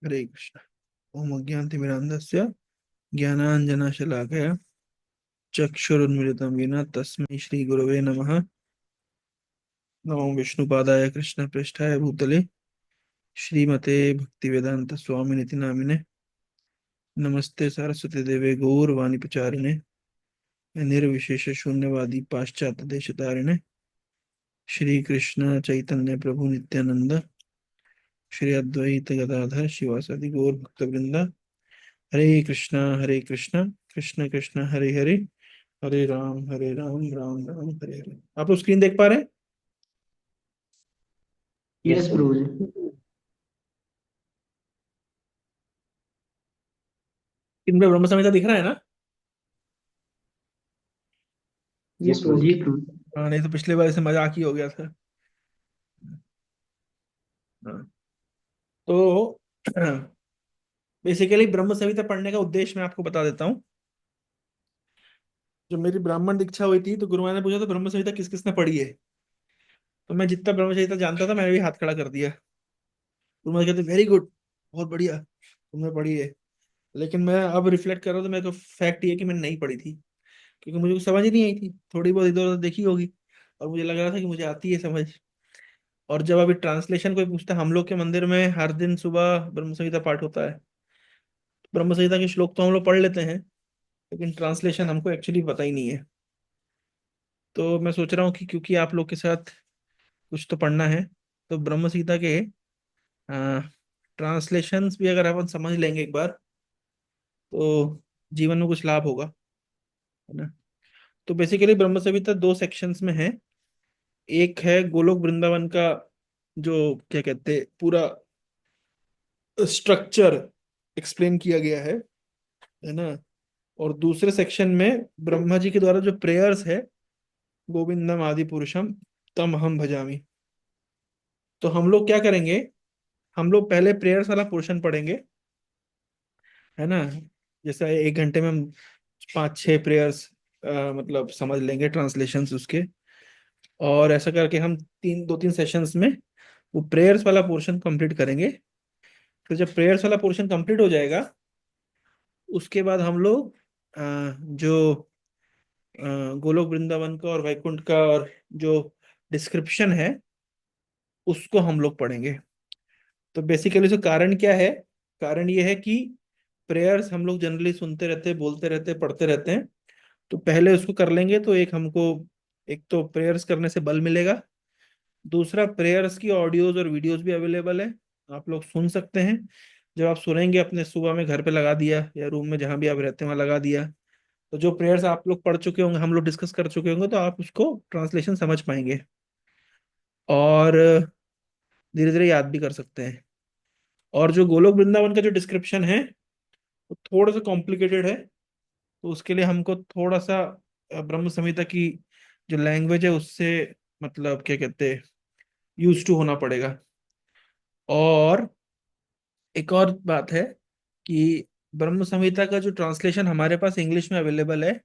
हरे कृष्ण। ओम अज्ञानतिमिरान्धस्य ज्ञानाञ्जनशलाकया चक्षुरुन्मिलितं येन तस्मै श्रीगुरवे नमः। नमो विष्णुपादाय कृष्णप्रेष्ठाय भूतले श्रीमते भक्तिवेदांत स्वामिनिति नामिने। नमस्ते सरस्वती देवे गौरवाणी प्रचारिणे निर्विशेष शून्यवादी पाश्चात्य देशतारिणे। श्री कृष्ण चैतन्य प्रभु नित्यानंद श्री अद्वैत गदाधर शिवासादि गौर भक्तवृंदा। हरे कृष्णा कृष्ण कृष्ण हरे हरे, हरे राम राम राम हरे हरे। आप लोग स्क्रीन देख पा रहे हैं? यस प्रभु जी। इनमें ब्रह्म संहिता दिख रहा है ना? यस प्रभु जी प्रभु। हाँ, नहीं तो पिछले बार से मजाक ही हो गया था। हाँ, तो बेसिकली ब्रह्म संहिता पढ़ने का उद्देश्य मैं आपको बता देता हूँ। जब मेरी ब्राह्मण दीक्षा हुई थी तो गुरुमां ने पूछा था ब्रह्म संहिता किस किसने पढ़ी है। तो मैं जितना ब्रह्म संहिता जानता था मैंने भी हाथ खड़ा कर दिया। गुरुमां कहते वेरी गुड, बहुत बढ़िया, तुमने पढ़ी है। लेकिन मैं अब रिफ्लेक्ट कर रहा हूँ तो मेरे को फैक्ट ये है कि मैंने नहीं पढ़ी थी, क्योंकि मुझे कुछ समझ ही नहीं आई थी। थोड़ी बहुत इधर उधर देखी होगी और मुझे लग रहा था कि मुझे आती है समझ। और जब अभी ट्रांसलेशन कोई पूछता है, हम लोग के मंदिर में हर दिन सुबह ब्रह्म संहिता पाठ होता है। ब्रह्म संहिता के श्लोक तो हम लोग पढ़ लेते हैं, लेकिन ट्रांसलेशन हमको एक्चुअली पता ही नहीं है। तो मैं सोच रहा हूँ कि क्योंकि आप लोग के साथ कुछ तो पढ़ना है, तो ब्रह्म संहिता के ट्रांसलेशंस भी अगर अपन समझ लेंगे एक बार, तो जीवन में कुछ लाभ होगा, है ना। तो बेसिकली ब्रह्म संहिता दो सेक्शंस में है। एक है गोलोक वृंदावन का, जो क्या कहते हैं, पूरा स्ट्रक्चर एक्सप्लेन किया गया है ना। और दूसरे सेक्शन में ब्रह्मा जी के द्वारा जो प्रेयर्स है, गोविंदम आदि पुरुषम तम हम भजामी। तो हम लोग क्या करेंगे, हम लोग पहले प्रेयर्स वाला पोर्शन पढ़ेंगे, है ना। जैसे 1 घंटे में हम 5-6 प्रेयर्स मतलब समझ लेंगे ट्रांसलेशंस उसके। और ऐसा करके हम 2-3 सेशंस में वो प्रेयर्स वाला पोर्शन कंप्लीट करेंगे। तो जब प्रेयर्स वाला पोर्शन कंप्लीट हो जाएगा, उसके बाद हम लोग जो गोलोक वृंदावन का और वैकुंठ का और जो डिस्क्रिप्शन है उसको हम लोग पढ़ेंगे। तो बेसिकली उसका कारण क्या है? कारण ये है कि प्रेयर्स हम लोग जनरली सुनते रहते हैं, बोलते रहते हैं, पढ़ते रहते हैं। तो पहले उसको कर लेंगे तो एक हमको, एक तो प्रेयर्स करने से बल मिलेगा। दूसरा, प्रेयर्स की ऑडियोज और वीडियोस भी अवेलेबल है, आप लोग सुन सकते हैं। जब आप सुनेंगे अपने सुबह में घर पे लगा दिया या रूम में जहां भी आप रहते हैं वहां लगा दिया, तो जो प्रेयर्स आप लोग पढ़ चुके होंगे, हम लोग डिस्कस कर चुके होंगे, तो आप उसको ट्रांसलेशन समझ पाएंगे और धीरे धीरे याद भी कर सकते हैं। और जो गोलोक वृंदावन का जो डिस्क्रिप्शन है वो थोड़ा सा कॉम्प्लिकेटेड है। तो उसके लिए हमको थोड़ा सा ब्रह्म संहिता की जो लैंग्वेज है उससे, मतलब क्या कहते हैं, यूज टू होना पड़ेगा। और एक और बात है कि ब्रह्म संहिता का जो ट्रांसलेशन हमारे पास इंग्लिश में अवेलेबल है,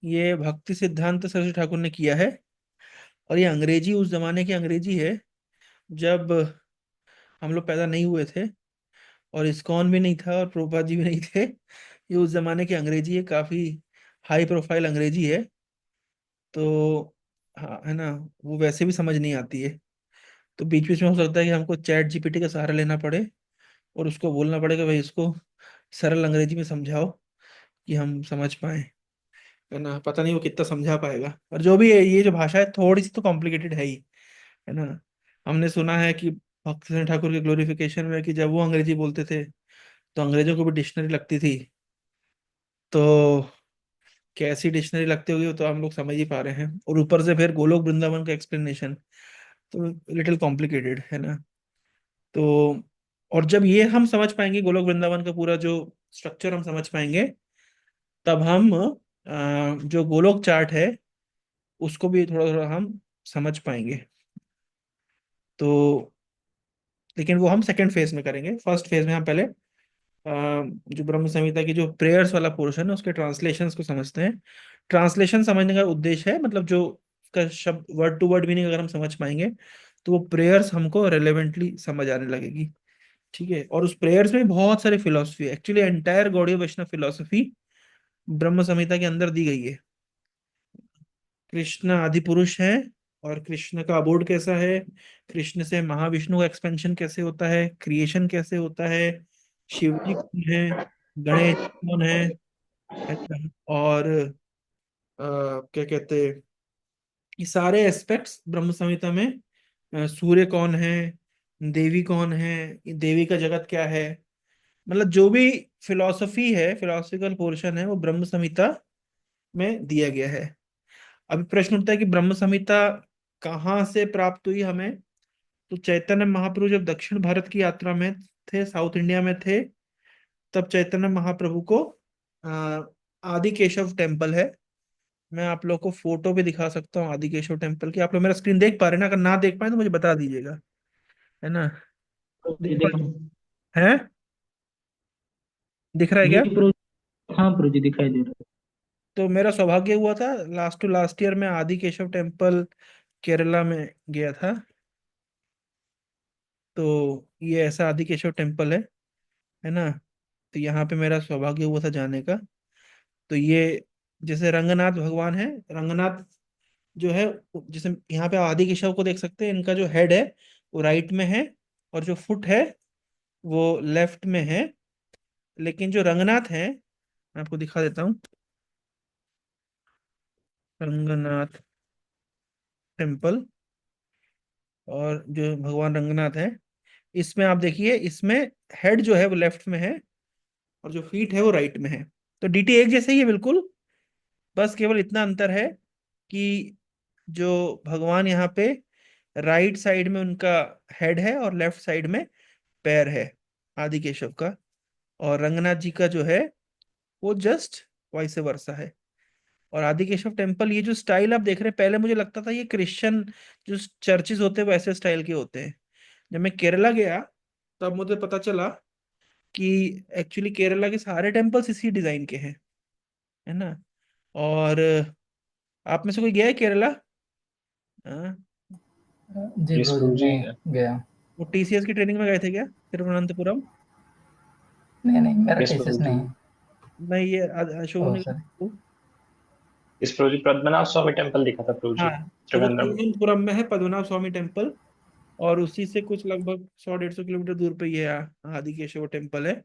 ये भक्ति सिद्धांत सरस्वती ठाकुर ने किया है। और ये अंग्रेजी उस जमाने की अंग्रेजी है जब हम लोग पैदा नहीं हुए थे, और इस्कॉन भी नहीं था और प्रभुपाद जी भी नहीं थे। ये उस जमाने की अंग्रेजी है, काफी हाई प्रोफाइल अंग्रेजी है। तो हाँ, है ना, वो वैसे भी समझ नहीं आती है। तो बीच बीच में हो सकता है कि हमको चैट जीपीटी का सहारा लेना पड़े और उसको बोलना पड़ेगा भाई इसको सरल अंग्रेजी में समझाओ कि हम समझ पाए, है ना। पता नहीं वो कितना समझा पाएगा, और जो भी है, ये जो भाषा है थोड़ी सी तो कॉम्प्लिकेटेड है ही, है ना। हमने सुना है कि भक्ति सिंह ठाकुर के ग्लोरिफिकेशन में कि जब वो अंग्रेजी बोलते थे तो अंग्रेजों को भी डिक्शनरी लगती थी। तो कैसी डिक्शनरी लगती होगी वो तो हम लोग समझ ही पा रहे हैं, और ऊपर से फिर गोलोक वृंदावन का एक्सप्लेनेशन, तो लिटिल कॉम्प्लिकेटेड, है ना। तो और जब ये हम समझ पाएंगे, गोलोक वृंदावन का पूरा जो स्ट्रक्चर हम समझ पाएंगे, तब हम जो गोलोक चार्ट है उसको भी थोड़ा थोड़ा हम समझ पाएंगे। तो लेकिन वो हम सेकंड फेज में करेंगे। फर्स्ट फेज में हम पहले जो ब्रह्म संहिता की जो प्रेयर्स वाला पोर्शन है उसके ट्रांसलेशंस को समझते हैं। ट्रांसलेशन समझने का उद्देश्य है, मतलब जो उसका शब्द वर्ड टू वर्ड मीनिंग अगर हम समझ पाएंगे तो वो प्रेयर्स हमको रेलेवेंटली समझ आने लगेगी। ठीक है, और उस प्रेयर्स में बहुत सारी फिलोसफी, एक्चुअली एंटायर गौड़ीय वैष्णव फिलोसफी ब्रह्म संहिता के अंदर दी गई है। कृष्ण आदि पुरुष है, और कृष्ण का अबोर्ड कैसा है, कृष्ण से महाविष्णु का एक्सपेंशन कैसे होता है, क्रिएशन कैसे होता है, शिव जी कौन है, गणेश जी कौन है ना? और क्या कहते हैं, ये सारे एस्पेक्ट्स ब्रह्म संहिता में, सूर्य कौन है, देवी कौन है, ये देवी का जगत क्या है, मतलब जो भी फिलॉसफी है, फिलोसफिकल पोर्शन है, वो ब्रह्म संहिता में दिया गया है। अभी प्रश्न उठता है कि ब्रह्म संहिता कहाँ से प्राप्त हुई हमें। तो चैतन्य महाप्रभु जब दक्षिण भारत की यात्रा में थे, साउथ इंडिया में थे, तब चैतन्य महाप्रभु को अ, आदि केशव टेम्पल है, मैं आप लोग को फोटो भी दिखा सकता हूँ आदि केशव टेम्पल की। आप लोग मेरा स्क्रीन देख पा रहे हैं ना? अगर ना देख पाए तो मुझे बता दीजिएगा, है ना? ये देख पा देखो। है? दिख रहा है जी क्या? प्रभु। हाँ प्रभु जी, दिखाई दे रहा तो मेरा सौभाग्य हुआ था, लास्ट टू लास्ट ईयर में आदि केशव टेम्पल केरला में गया था। तो ये ऐसा आदि केशव टेम्पल है ना? तो यहाँ पे मेरा सौभाग्य हुआ था जाने का। तो ये जैसे रंगनाथ भगवान है, रंगनाथ जो है, जैसे यहाँ पे आदि केशव को देख सकते हैं, इनका जो हेड है वो राइट में है, और जो फुट है वो लेफ्ट में है। लेकिन जो रंगनाथ है, मैं आपको दिखा देता हूँ, रंगनाथ टेम्पल, और जो भगवान रंगनाथ है, इसमें आप देखिए, इसमें हेड जो है वो लेफ्ट में है, और जो फीट है वो राइट में है। तो डीटी एक जैसे ही है बिल्कुल, बस केवल इतना अंतर है कि जो भगवान यहाँ पे राइट साइड में उनका हेड है, और लेफ्ट साइड में पैर है आदि केशव का, और रंगनाथ जी का जो है वो जस्ट वाइस वर्सा है। और आदि केशव टेम्पल, ये जो स्टाइल आप देख रहे हैं, पहले मुझे लगता था ये क्रिश्चियन जो चर्चेज होते हैं वैसे स्टाइल के होते हैं। जब मैं केरला गया तब मुझे पता चला कि एक्चुअली केरला के सारे टेम्पल्स इसी डिजाइन के हैं, है ना? और आप में से कोई गया है केरला? हाँ? जी यस प्रभु जी, प्रभु जी। मैं गया। वो टीसीएस की ट्रेनिंग में गए थे क्या, तिरुवनंतपुरम? नहीं नहीं, मेरा यस प्रभु टीसीएस जी। नहीं है। नहीं, ये ओह शोभनी। सर। यस प्रभु जी, पद्मनाभ स्वामी टेम्पल दिखा था प्रभु हाँ, जी, तो वो त्रिवेंद्रम में। तिरुवनंतपुरम में है पद्मनाभ स्वामी टेम्पल, और उसी से कुछ लगभग 100-150 किलोमीटर दूर पे ये आदि केशव टेम्पल है।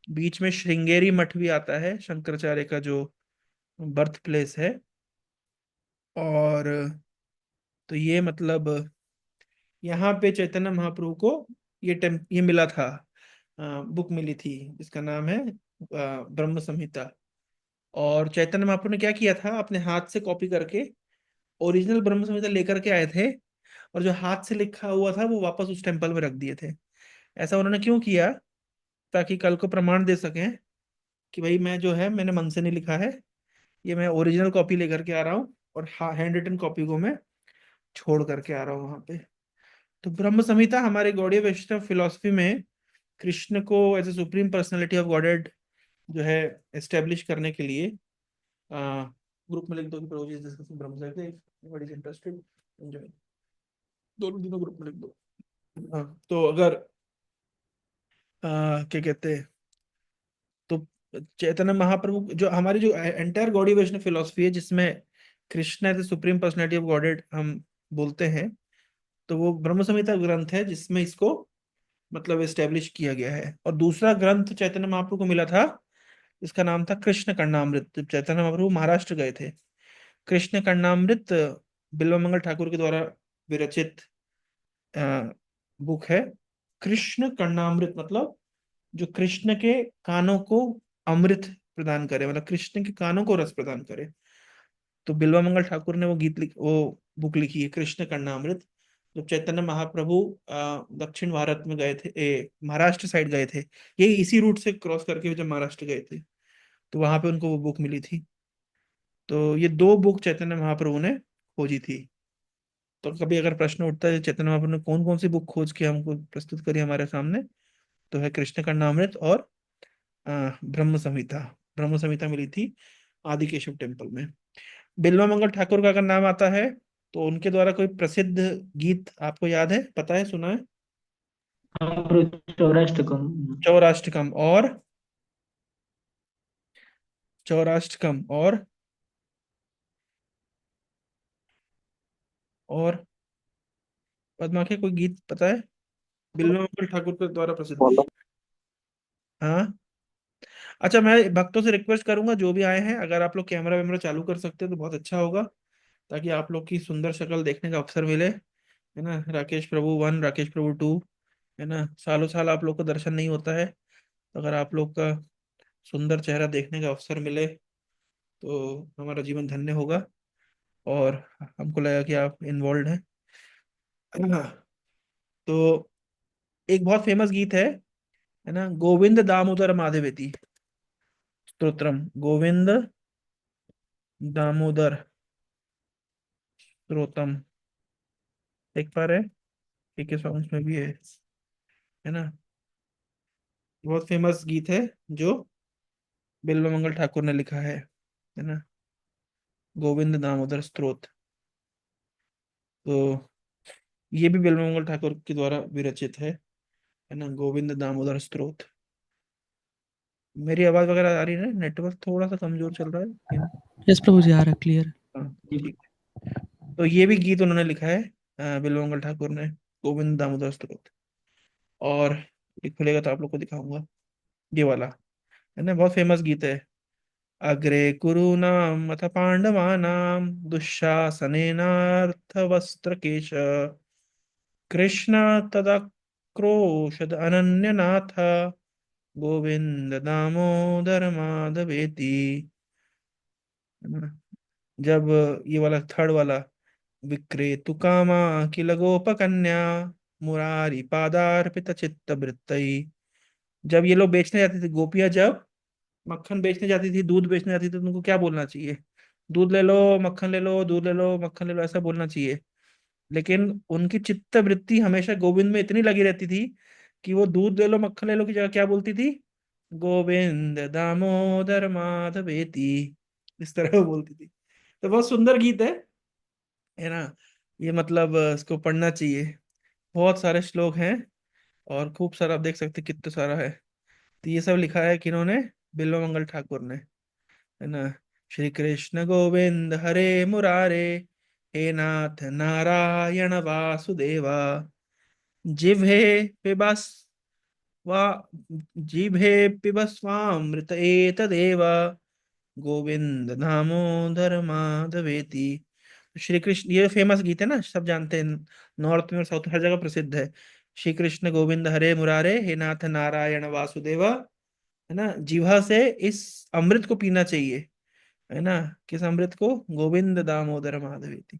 बीच में श्रृंगेरी मठ भी आता है, शंकराचार्य का जो बर्थ प्लेस है। और तो ये मतलब यहाँ पे चैतन्य महाप्रभु को ये मिला था, बुक मिली थी जिसका नाम है ब्रह्म संहिता। और चैतन्य महाप्रभु ने क्या किया था, अपने हाथ से कॉपी करके ओरिजिनल ब्रह्म संहिता लेकर के आए थे, और जो हाथ से लिखा हुआ था वो वापस उस टेम्पल में रख दिए थे। ऐसा उन्होंने क्यों किया? ताकि कल को प्रमाण दे सकें कि भाई मैं जो है, मैंने मन से नहीं लिखा है, ये मैं ओरिजिनल कॉपी लेकर के आ रहा हूँ, और हैंड रिटन कॉपी को मैं छोड़ करके आ रहा हूँ वहां पे। तो ब्रह्म संहिता हमारे गौड़ीय वैष्णव फिलॉसफी में कृष्ण को as a supreme personality of Godhead जो है एस्टेब्लिश करने के लिए, ग्रुप में लिख दो कि प्रभु जी discussing Brahma Samhita, what is interested, enjoy, दोनों दिनों ग्रुप में लिख दो। हाँ, तो अगर क्या कहते हैं, तो चैतन्य महाप्रभु जो हमारी जो एंटायर गॉडी वैष्णव फिलोसफी है, जिसमें Krishna as supreme personality of Godhead हम बोलते हैं, तो वो ब्रह्म संहिता ग्रंथ है जिसमें इसको मतलब एस्टेब्लिश किया गया है। और दूसरा ग्रंथ चैतन्य महाप्रभु को मिला था, इसका नाम था कृष्ण कर्णामृत। जब चैतन्य महाप्रभु महाराष्ट्र गए थे, कृष्ण कर्णामृत बिल्वमंगल ठाकुर के द्वारा विरचित बुक है। कृष्ण कर्णामृत मतलब जो कृष्ण के कानों को अमृत प्रदान करे, मतलब कृष्ण के कानों को रस प्रदान करे। तो बिल्वा मंगल ठाकुर ने वो बुक लिखी है कृष्ण कर्णामृत। जब चैतन्य महाप्रभु दक्षिण भारत में गए थे, महाराष्ट्र साइड गए थे, यही इसी रूट से क्रॉस करके जब महाराष्ट्र गए थे, तो वहां पे उनको वो बुक मिली थी। तो ये दो बुक चैतन्य महाप्रभु ने खोजी थी। तो कभी अगर प्रश्न उठता है चैतन्य महाप्रभु ने कौन कौन सी बुक खोज के हमको प्रस्तुत करी हमारे सामने, तो है कृष्ण कर्णामृत और ब्रह्म संहिता। ब्रह्म संहिता मिली थी आदिकेशव टेम्पल में। बिल्वा मंगल ठाकुर का अगर नाम आता है, तो उनके द्वारा कोई प्रसिद्ध गीत आपको याद है, पता है, सुना है? हाँ प्रभु, चौराष्टकम। चौराष्टकम चौराष्टकम और पद्मा के कोई गीत पता है, बिल्व ठाकुर के द्वारा प्रसिद्ध। बोलो। हाँ। अच्छा, मैं भक्तों से रिक्वेस्ट करूंगा जो भी आए हैं, अगर आप लोग कैमरा वैमरा चालू कर सकते हैं तो बहुत अच्छा होगा, ताकि आप लोग की सुंदर शक्ल देखने का अवसर मिले, है ना। राकेश प्रभु वन, राकेश प्रभु टू, है ना, सालों साल आप लोग को दर्शन नहीं होता है, तो अगर आप लोग का सुंदर चेहरा देखने का अवसर मिले तो हमारा जीवन धन्य होगा, और हमको लगा कि आप इन्वॉल्व हैं। हाँ, तो एक बहुत फेमस गीत है ना, गोविंद दामोदर माधवेति स्तोत्रम, गोविंद दामोदर स्तोत्रम, देख पा रहे हैं, के सॉन्ग्स में भी है ना। बहुत फेमस गीत है जो बिल्वमंगल ठाकुर ने लिखा है ना, गोविंद दामोदर स्तोत्र। तो ये भी बिल्वमंगल ठाकुर के द्वारा विरचित है ना, गोविंद दामोदर स्तोत्र। मेरी आवाज वगैरह आ रही है ना, नेटवर्क थोड़ा सा कमजोर चल रहा है लेकिन। यस प्रभु जी, आ रहा क्लियर। हाँ, ठीक। तो ये भी गीत उन्होंने लिखा है, बिल्वमंगल ठाकुर ने, गोविंद दामोदर स्तोत्र। और ये खुलेगा तो आप लोग को दिखाऊंगा, ये वाला, है ना, बहुत फेमस गीत है। अग्रे कुरूणाम अथ पांडवानाम दुःशासनेनार्थवस्त्रकेश कृष्ण तदक्रोशद अनन्यनाथ गोविंद दामोदर माधवेति। जब ये वाला थर्ड वाला, विक्रेतु कामा किल गोपकन्या मुरारी पादार्पित चित्त वृत्तई। जब ये लोग बेचने जाते थे, गोपियां जब मक्खन बेचने जाती थी, दूध बेचने जाती थी, तो उनको क्या बोलना चाहिए? दूध ले लो, मक्खन ले लो, दूध ले लो, मक्खन ले लो, ऐसा बोलना चाहिए। लेकिन उनकी चित्त वृत्ति हमेशा गोविंद में इतनी लगी रहती थी कि वो दूध ले लो, मक्खन ले लो की जगह क्या बोलती थी? गोविंद दामोदर माधवेति, इस तरह वो बोलती थी। तो बहुत सुंदर गीत है ना। ये मतलब इसको पढ़ना चाहिए। बहुत सारे श्लोक हैं, और खूब सारा, आप देख सकते हैं कितना सारा है। तो ये सब लिखा है किन्होंने? बिल्वमंगल ठाकुर ने, है ना। श्री कृष्ण गोविंद हरे मुरारे, हे नाथ नारायण वासुदेवा, जिह्वे पिबस् वा जिह्वे पिबस्वामृत एतदेव, गोविंद दामोदर माधवेति। श्री कृष्ण, ये फेमस गीत है ना, सब जानते हैं, नॉर्थ में और साउथ में हर जगह प्रसिद्ध है। श्री कृष्ण गोविंद हरे मुरारे, हे नाथ नारायण वासुदेवा, है ना। जीवा से इस अमृत को पीना चाहिए, है ना। किस अमृत को? गोविंद दामोदर माधवेति।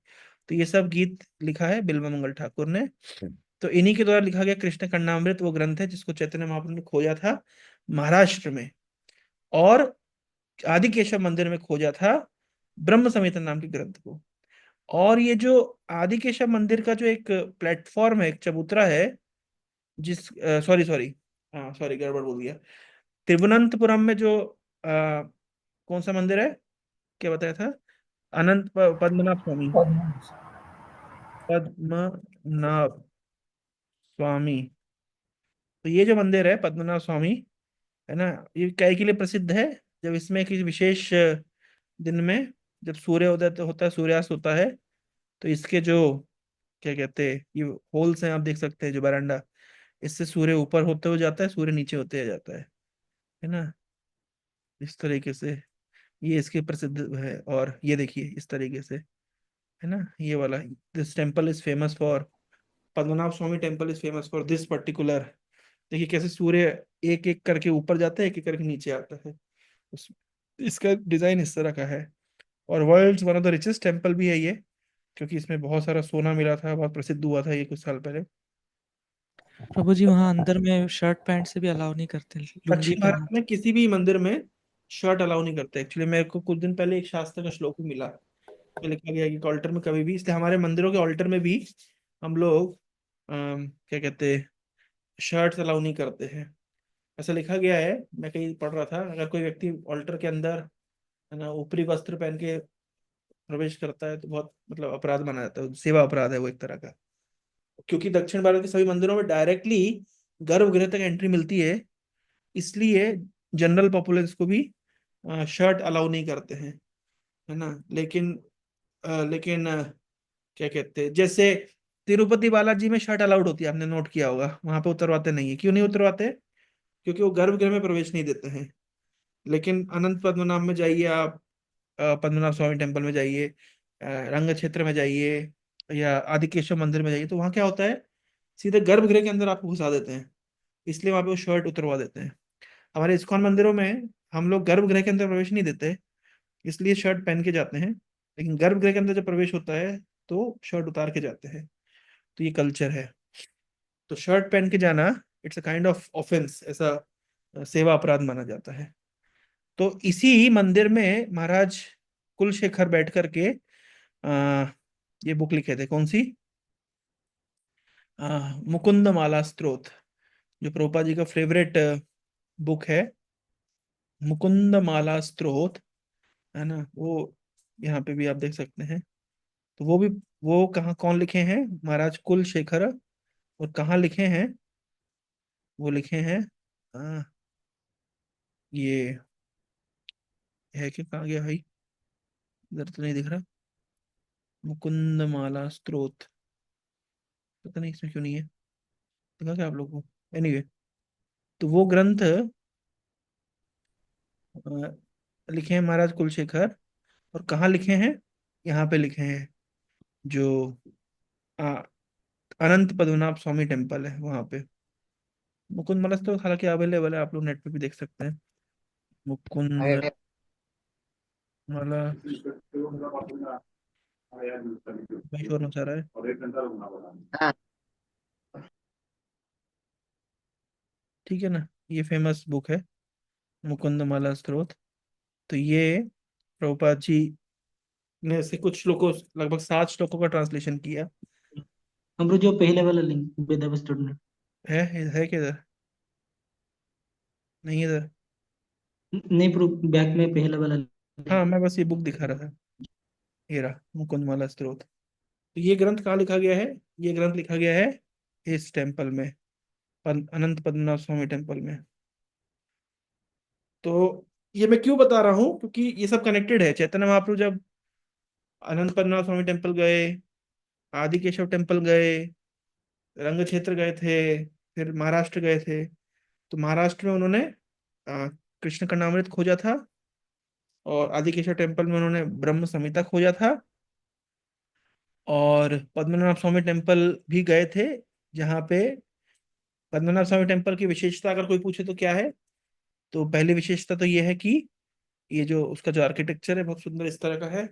तो ये सब गीत लिखा है बिल्वमंगल ठाकुर ने। तो इन्हीं के द्वारा लिखा गया कृष्ण कन्नामृत, वो ग्रंथ है जिसको चैतन्य महाप्रभु ने खोजा था महाराष्ट्र में, और आदि केशव मंदिर में खोजा था, ब्रह्म संहिता नाम के ग्रंथ को। और ये जो आदि केशव मंदिर का जो एक प्लेटफॉर्म है, एक चबूतरा है, जिस सॉरी सॉरी, हाँ सॉरी, गड़बड़ बोल दिया। तिरुवनंतपुरम में जो कौन सा मंदिर है, क्या बताया था? पद्मनाभ स्वामी, पद्मनाभ स्वामी। तो ये जो मंदिर है पद्मनाभ स्वामी, है ना, ये काय के लिए प्रसिद्ध है? जब इसमें किसी विशेष दिन में, जब सूर्य उदय तो होता है, सूर्यास्त होता है, तो इसके जो, क्या कहते हैं, ये होल्स हैं, आप देख सकते हैं जो बरांडा, इससे सूर्य ऊपर होते हुए जाता है, सूर्य नीचे होते हुए जाता है ना, इस तरीके से ये इसके प्रसिद्ध है। और ये देखिए इस तरीके से, है ना, ये वाला, this temple is famous for, Padmanabha Swamy temple is famous for this particular. देखिए कैसे सूर्य एक एक करके ऊपर जाता है, एक एक करके नीचे आता है, उस इसका डिजाइन इस तरह का है। और world one of the richest temple भी है ये, क्योंकि इसमें बहुत सारा सोना मिला था, बहुत प्रसिद्ध हुआ था ये कुछ साल पहले। प्रभु जी, वहाँ अंदर में शर्ट पैंट से भी अलाउ नहीं करते, लुंगी दक्षिण भारत पहनना में किसी भी मंदिर में शर्ट अलाउ नहीं करते। एक्चुअली मेरे को कुछ दिन पहले एक शास्त्र का श्लोक भी मिला, में लिखा गया है कि ऑल्टर में कभी भी, इसलिए हमारे मंदिरों के ऑल्टर में भी हम लोग क्या कहते हैं, शर्ट्स अलाउ नहीं करते हैं, ऐसा लिखा गया है। मैं कहीं पढ़ रहा था, अगर कोई व्यक्ति ऑल्टर के अंदर, है ना, ऊपरी वस्त्र पहन के प्रवेश करता है तो बहुत मतलब अपराध माना जाता है, सेवा अपराध है वो एक तरह का। क्योंकि दक्षिण भारत के सभी मंदिरों में डायरेक्टली गर्भगृह तक एंट्री मिलती है, इसलिए जनरल पॉपुलेंस को भी शर्ट अलाउ नहीं करते हैं, है ना। लेकिन क्या कहते हैं, जैसे तिरुपति बालाजी में शर्ट अलाउड होती है, आपने नोट किया होगा, वहां पे उतरवाते नहीं है। क्यों नहीं उतरवाते? क्योंकि वो गर्भगृह में प्रवेश नहीं देते हैं। लेकिन अनंत पद्मनाभ में जाइए आप, पद्मनाभ स्वामी टेम्पल में जाइए, रंग क्षेत्र में जाइए, या आदिकेश्वर मंदिर में जाइए, तो वहाँ क्या होता है, सीधे गर्भगृह के अंदर आपको घुसा देते हैं, इसलिए वहाँ पे वो शर्ट उतरवा देते हैं। हमारे इस्कॉन मंदिरों में हम लोग गर्भगृह के अंदर प्रवेश नहीं देते, इसलिए शर्ट पहन के जाते हैं, लेकिन गर्भगृह के अंदर जब प्रवेश होता है तो शर्ट उतार के जाते हैं। तो ये कल्चर है। तो शर्ट पहन के जाना, it's a kind of offence, ऐसा सेवा अपराध माना जाता है। तो इसी मंदिर में महाराज कुलशेखर बैठ करके आ, ये बुक लिखे थे, कौन सी, मुकुंद माला स्तोत्र, जो प्रभुपाद जी का फेवरेट बुक है, मुकुंद माला स्तोत्र, है ना वो। यहाँ पे भी आप देख सकते हैं। तो वो भी, वो कहाँ कौन लिखे हैं, महाराज कुलशेखर। और कहाँ लिखे हैं, वो लिखे हैं, आ, ये है कि, कहाँ गया भाई, इधर तो नहीं दिख रहा, मुकुंद माला स्तोत्र, पता नहीं इसमें क्यों नहीं है, दिखा क्या आप लोगों को, एनीवे। तो वो ग्रंथ लिखे हैं महाराज कुलशेखर। और कहाँ लिखे हैं, यहाँ पे लिखे हैं, जो आ, अनंत पद्मनाभ स्वामी टेम्पल है वहां पे। मुकुंद माला तो हालांकि अवेलेबल है, आप लोग नेट पे भी देख सकते हैं। मुकुंद माला, भाई शोर मचा रहा है, ठीक है ना। ये फेमस बुक है, मुकुंद माला स्तोत्र। तो ये प्रभुपाद जी ने से कुछ श्लोकों, लगभग 7 श्लोकों का ट्रांसलेशन किया हमरो जो पहले वाला लिंक वेदा स्टूडेंट। है किधर, नहीं इधर। नहीं प्रो, बैक में पहला वाला हाँ, लिंक। मैं बस ये बुक दिखा रहा था, ये रहा मुकुंद माला स्तोत्र। तो ये ग्रंथ कहाँ लिखा गया है, ये ग्रंथ लिखा गया है इस टेम्पल में, अनंत पद्मनाभ स्वामी टेम्पल में। तो ये मैं क्यों बता रहा हूँ, क्योंकि ये सब कनेक्टेड है। चैतन्य महाप्रभु जब अनंत पद्मनाभ स्वामी टेम्पल गए, आदिकेशव टेम्पल गए, रंग क्षेत्र गए थे, फिर महाराष्ट्र गए थे, तो महाराष्ट्र में उन्होंने कृष्ण कर्णामृत खोजा था, और आदिकेशव टेम्पल में उन्होंने ब्रह्म संहिता खोजा था, और पद्मनाभ स्वामी टेम्पल भी गए थे, जहाँ पे पद्मनाभ स्वामी टेम्पल की विशेषता अगर कोई पूछे तो क्या है, तो पहली विशेषता तो ये है कि ये जो उसका जो आर्किटेक्चर है बहुत सुंदर इस तरह का है।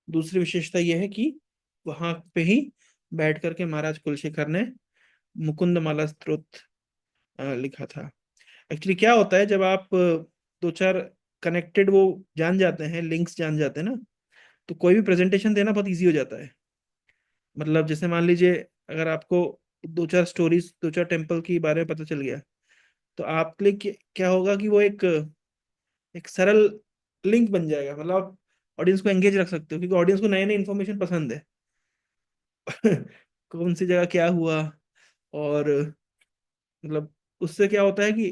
दूसरी विशेषता ये है कि वहां पे ही बैठ करके महाराज कुलशेखर ने मुकुंद माला स्तोत्र लिखा था। एक्चुअली क्या होता है, जब आप दो चार कनेक्टेड वो जान जाते हैं, लिंक्स जान जाते हैं ना, तो कोई भी प्रेजेंटेशन देना बहुत इजी हो जाता है। मतलब जैसे मान लीजिए, अगर आपको दो चार स्टोरीज, दो चार टेम्पल के बारे में पता चल गया, तो आपके लिए क्या होगा कि वो एक एक सरल लिंक बन जाएगा। मतलब आप ऑडियंस को एंगेज रख सकते हो, क्योंकि ऑडियंस को नए नए इन्फॉर्मेशन पसंद है। कौन सी जगह क्या हुआ, और मतलब उससे क्या होता है कि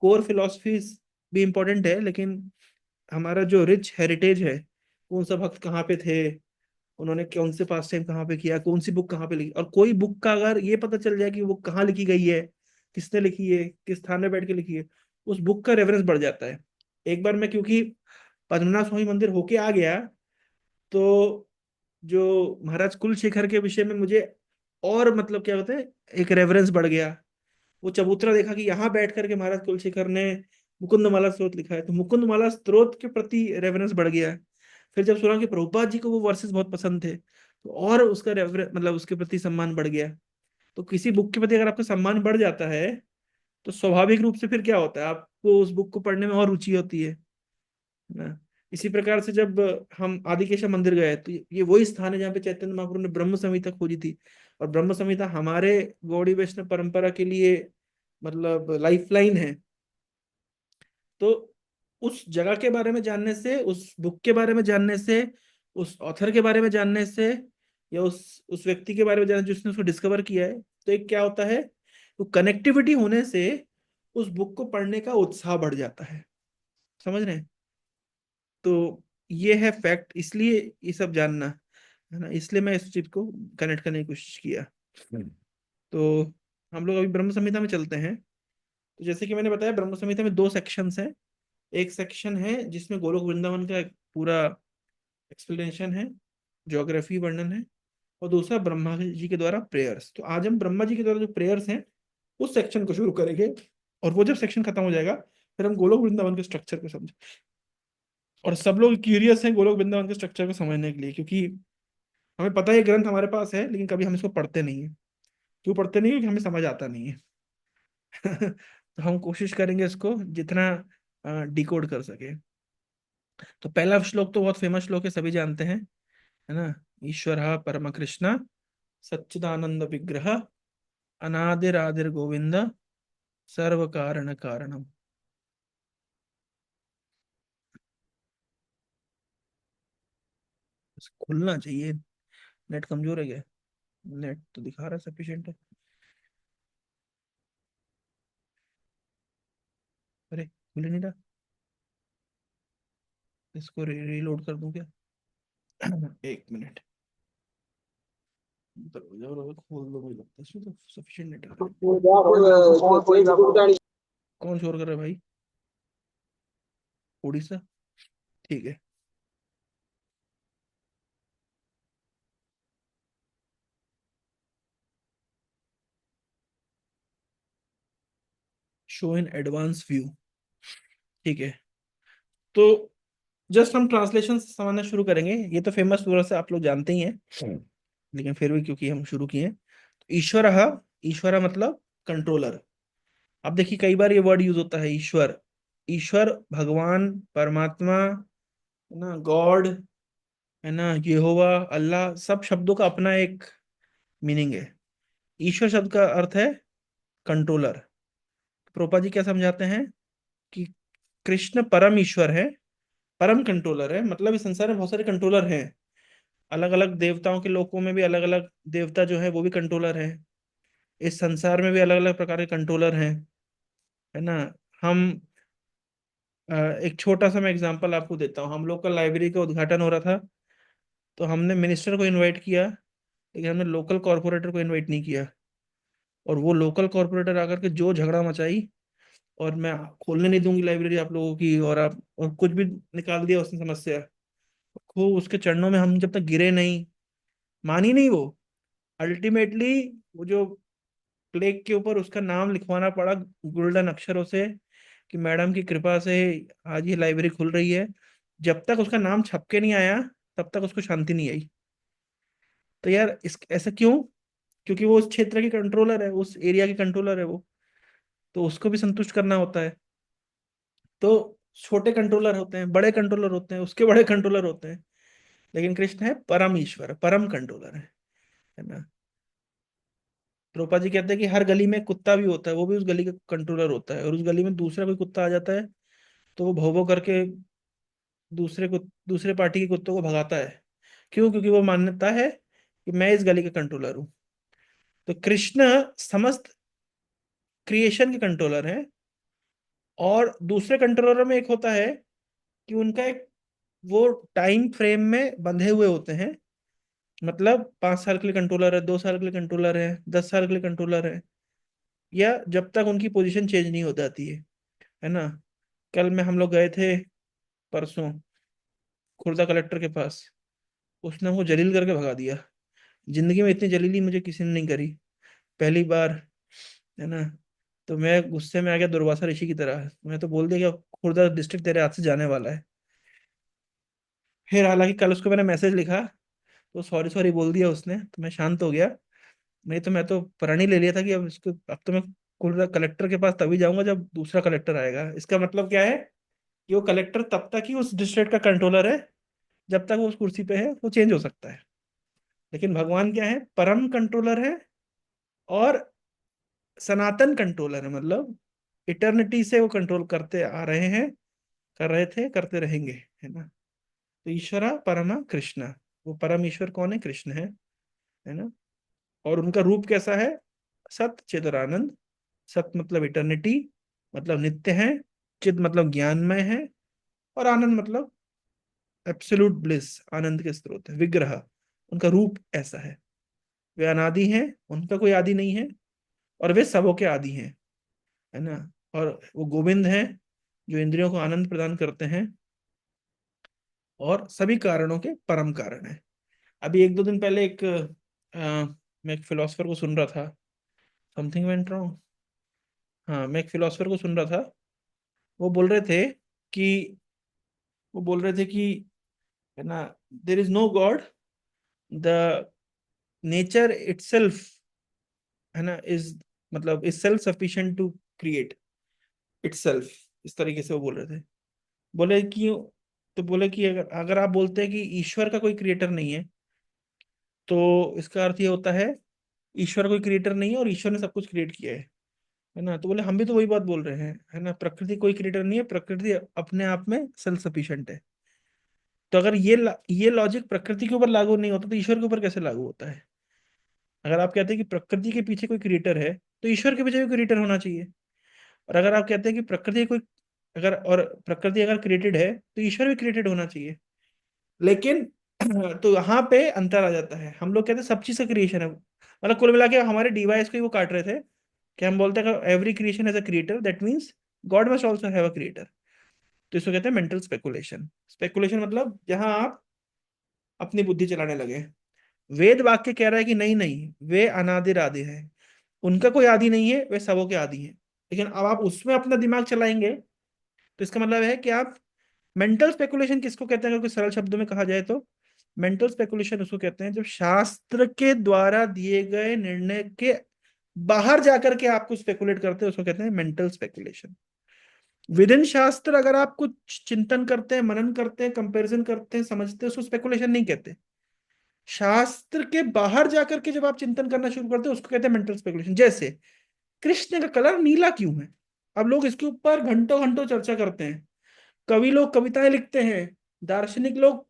कोर फिलोसफीज भी इम्पोर्टेंट है, लेकिन हमारा जो रिच हेरिटेज है, कौन सा भक्त कहाँ पे थे, उन्होंने कौन से पास टाइम कहाँ पे किया, कौन सी बुक कहाँ पे लिखी, और कोई बुक का अगर ये पता चल जाए कि वो कहाँ लिखी गई है, किसने लिखी है, किस स्थान में बैठ के लिखी है, उस बुक का रेफरेंस बढ़ जाता है। एक बार मैं क्योंकि पद्मनाभ स्वामी मंदिर होके आ गया, तो जो महाराज कुलशेखर के विषय में मुझे और मतलब क्या होता है, एक रेफरेंस बढ़ गया। वो चबूतरा देखा कि यहाँ बैठ करके महाराज कुलशेखर ने मुकुंदमाला स्तोत्र लिखा है, तो मुकुंदमाला स्तोत्र के प्रति रेफरेंस बढ़ गया। फिर जब सुना कि प्रभुपाद जी को वो वर्सेस बहुत पसंद थे, तो और उसका रेफरेंस, मतलब उसके प्रति सम्मान बढ़ गया। तो किसी बुक के प्रति अगर आपका सम्मान बढ़ जाता है, तो स्वाभाविक रूप से फिर क्या होता है, आपको उस बुक को पढ़ने में और रुचि होती है ना। इसी प्रकार से जब हम आदिकेशव मंदिर गए, तो ये वही स्थान है जहाँ पे चैतन्य महाप्रभु ने ब्रह्म संहिता खोजी थी। और ब्रह्म संहिता हमारे गौड़ी वैष्णव परंपरा के लिए मतलब लाइफलाइन है। तो उस जगह के बारे में जानने से, उस बुक के बारे में जानने से, उस ऑथर के बारे में जानने से, या उस व्यक्ति के बारे में जानने जिसने उसको डिस्कवर किया है, तो एक क्या होता है, तो कनेक्टिविटी होने से उस बुक को पढ़ने का उत्साह बढ़ जाता है। समझ रहे हैं? तो ये है फैक्ट, इसलिए ये सब जानना है ना, इसलिए मैं इस चीज को कनेक्ट करने की कोशिश किया। तो हम लोग अभी ब्रह्म संहिता में चलते हैं। तो जैसे कि मैंने बताया, ब्रह्म संहिता में दो सेक्शंस हैं। एक सेक्शन है जिसमें गोलोक वृंदावन का एक पूरा एक्सप्लेनेशन है, ज्योग्राफी वर्णन है, और दूसरा ब्रह्मा जी के द्वारा प्रेयर्स। तो आज हम ब्रह्मा जी के द्वारा जो प्रेयर्स हैं उस सेक्शन को शुरू करेंगे, और वो जब सेक्शन खत्म हो जाएगा फिर हम गोलोक वृंदावन के स्ट्रक्चर को समझें। और सब लोग क्यूरियस हैं गोलोक वृंदावन के स्ट्रक्चर को समझने के लिए, क्योंकि हमें पता है ये ग्रंथ हमारे पास है, लेकिन कभी हम इसको पढ़ते नहीं है। क्यों पढ़ते नहीं है? क्योंकि हमें समझ आता नहीं है। तो हम कोशिश करेंगे इसको जितना डिकोड कर सके। तो पहला श्लोक तो बहुत फेमस श्लोक है, सभी जानते हैं, है ना। ईश्वर परम कृष्ण सच्चिदानंद विग्रह अनादिरादिर गोविंद सर्व कारण कारणम। खुलना चाहिए। नेट कमजोर है क्या? नेट तो दिखा रहा है सफिशिएंट है। अरे खुल ही नहीं रहा। इसको रीलोड कर दूं क्या? एक मिनट। दरवाजा और खोल दो, मुझे लगता है इसमें तो सफिशिएंट नेट आ रहा है। कौन शोर कर रहा है भाई? उड़ीसा? ठीक है। Show in advance view. ठीक है। तो जस्ट हम ट्रांसलेशन से समझना शुरू करेंगे। ये तो फेमस सूरत से आप लोग जानते ही हैं, लेकिन फिर भी क्योंकि हम शुरू किए हैं। तो ईश्वर, ईश्वर मतलब कंट्रोलर। अब देखिए कई बार ये वर्ड यूज होता है ईश्वर। ईश्वर भगवान, परमात्मा, है ना, गॉड, है ना, यहोवा, अल्लाह, सब शब्दों का अपना एक मीनिंग है। ईश्वर शब्द का अर्थ है कंट्रोलर। प्रोपा जी क्या समझाते हैं कि कृष्ण परम ईश्वर है, परम कंट्रोलर है। मतलब इस संसार में बहुत सारे कंट्रोलर हैं। अलग अलग देवताओं के लोकों में भी अलग अलग देवता जो है वो भी कंट्रोलर है। इस संसार में भी अलग अलग प्रकार के कंट्रोलर हैं, है ना। हम एक छोटा सा मैं एग्जांपल आपको देता हूँ। हम लोग का लाइब्रेरी का उद्घाटन हो रहा था, तो हमने मिनिस्टर को इनवाइट किया, लेकिन हमने लोकल कॉरपोरेटर को इनवाइट नहीं किया। और वो लोकल कॉरपोरेटर आकर के जो झगड़ा मचाई, और मैं खोलने नहीं दूंगी लाइब्रेरी आप लोगों की, और आप और कुछ भी निकाल दिया उसने समस्या। खूब उसके चरणों में हम जब तक गिरे नहीं, मानी नहीं वो, अल्टीमेटली वो जो प्लेग के ऊपर उसका नाम लिखवाना पड़ा गोल्डन अक्षरों से कि मैडम की कृपा से आज ये लाइब्रेरी खुल रही है। जब तक उसका नाम छप के नहीं आया तब तक उसको शांति नहीं आई। तो यार इस ऐसा क्यों? क्योंकि वो उस क्षेत्र की कंट्रोलर है, उस एरिया की कंट्रोलर है वो, तो उसको भी संतुष्ट करना होता है। तो छोटे कंट्रोलर होते हैं, बड़े कंट्रोलर होते हैं, उसके बड़े कंट्रोलर होते हैं, लेकिन कृष्ण है परम ईश्वर, परम कंट्रोलर है ना। द्रौपदी जी कहते हैं कि हर गली में कुत्ता भी होता है, वो भी उस गली का कंट्रोलर होता है, और उस गली में दूसरा कोई कुत्ता आ जाता है तो वो भौ भौ करके दूसरे पार्टी के कुत्तों को भगाता है। क्यों? क्योंकि वो मान्यता है कि मैं इस गली का कंट्रोलर हूँ। तो कृष्ण समस्त क्रिएशन के कंट्रोलर हैं। और दूसरे कंट्रोलर में एक होता है कि उनका एक वो टाइम फ्रेम में बंधे हुए होते हैं। मतलब 5 साल के लिए कंट्रोलर है, 2 साल के लिए कंट्रोलर है, 10 साल के लिए कंट्रोलर है, या जब तक उनकी पोजीशन चेंज नहीं हो जाती है ना। कल में हम लोग गए थे, परसों, खुर्दा कलेक्टर के पास। उसने हमको जलील करके भगा दिया। जिंदगी में इतनी जलीली मुझे किसी ने नहीं करी, पहली बार, है ना। तो मैं गुस्से में आ गया दुर्वासा ऋषि की तरह, मैं तो बोल दिया कि खुर्दा डिस्ट्रिक्ट तेरे हाथ से जाने वाला है। फिर हालांकि कल उसको मैंने मैसेज लिखा, तो सॉरी सॉरी बोल दिया उसने, तो मैं शांत हो गया। नहीं तो मैं तो प्रण ही ले लिया था कि अब तो मैं खुर्दा कलेक्टर के पास तभी जाऊंगा जब दूसरा कलेक्टर आएगा। इसका मतलब क्या है कि वो कलेक्टर तब तक ही उस डिस्ट्रिक्ट का कंट्रोलर है जब तक वो उस कुर्सी पे है, वो चेंज हो सकता है। लेकिन भगवान क्या है? परम कंट्रोलर है, और सनातन कंट्रोलर है। मतलब इटर्निटी से वो कंट्रोल करते आ रहे हैं, कर रहे थे, करते रहेंगे, है ना। तो ईश्वरा परमा कृष्ण, वो परम ईश्वर कौन है? कृष्ण है ना। और उनका रूप कैसा है? सत चिदरानंद, सत मतलब इटर्निटी, मतलब नित्य है, चित मतलब ज्ञानमय है, और आनंद मतलब एब्सोल्यूट ब्लिस, आनंद के स्रोत है। विग्रह, उनका रूप ऐसा है। वे अनादि हैं, उनका कोई आदि नहीं है, और वे सबों के आदि हैं, है ना। और वो गोविंद हैं जो इंद्रियों को आनंद प्रदान करते हैं और सभी कारणों के परम कारण है। अभी एक दो दिन पहले मैं एक फिलोसफर को सुन रहा था, समथिंग वेंट रॉन्ग। हाँ, मैं एक फिलोसफर को सुन रहा था। वो बोल रहे थे कि वो बोल रहे थे कि, है ना, there is no God, the nature itself, है ना, इज, मतलब is self sufficient to create itself. इस तरीके से वो बोल रहे थे। बोले कि, तो बोले कि अगर अगर आप बोलते हैं कि ईश्वर का कोई क्रिएटर नहीं है, तो इसका अर्थ ये होता है ईश्वर कोई क्रिएटर नहीं है और ईश्वर ने सब कुछ क्रिएट किया है ना। तो बोले हम भी तो वही बात बोल रहे हैं, है ना, प्रकृति कोई क्रिएटर नहीं है, प्रकृति अपने आप में सेल्फ सफिशिएंट है। तो अगर ये लॉजिक प्रकृति के ऊपर लागू नहीं होता तो ईश्वर के ऊपर कैसे लागू होता है? अगर आप कहते हैं कि प्रकृति के पीछे कोई क्रिएटर है, तो ईश्वर के पीछे भी क्रिएटर होना चाहिए। और अगर आप कहते हैं कि प्रकृति कोई, अगर और प्रकृति अगर क्रिएटेड है तो ईश्वर भी क्रिएटेड होना चाहिए। लेकिन तो यहाँ पे अंतर आ जाता है। हम लोग कहते हैं सब चीज का क्रिएशन है, मतलब कुल मिला के हमारे डिवाइस को ही वो काट रहे थे कि हम बोलते हैं every creation as a creator, that means God must also have a creator. तो इसको कहते हैं मेंटल स्पेकुलेशन। स्पेकुलेशन मतलब जहां आप अपनी बुद्धि चलाने लगे। वेद वाक्य कह रहा है कि नहीं नहीं, वे अनादिर आदि है, उनका कोई आदि नहीं है, वे सबों के आदि हैं। लेकिन अब आप उसमें अपना दिमाग चलाएंगे तो इसका मतलब है कि आप, मेंटल स्पेकुलेशन किसको कहते हैं अगर कोई सरल शब्दों में कहा जाए तो? मेंटल स्पेकुलेशन उसको कहते हैं जब शास्त्र के द्वारा दिए गए निर्णय के बाहर जाकर के आप कुछ स्पेकुलेट करते हैं, उसको कहते हैं मेंटल स्पेकुलेशन। विद इन शास्त्र अगर आप कुछ चिंतन करते हैं, मनन करते हैं, कंपैरिजन करते हैं, समझते हैं, उसको स्पेकुलेशन नहीं कहते। शास्त्र के बाहर जाकर के जब आप चिंतन करना शुरू करते हैं उसको कहते हैं मेंटल स्पेकुलेशन। जैसे कृष्ण का कलर नीला क्यों है? अब लोग इसके ऊपर घंटों घंटों चर्चा करते हैं, कवि लोग कविताएं लिखते हैं, दार्शनिक लोग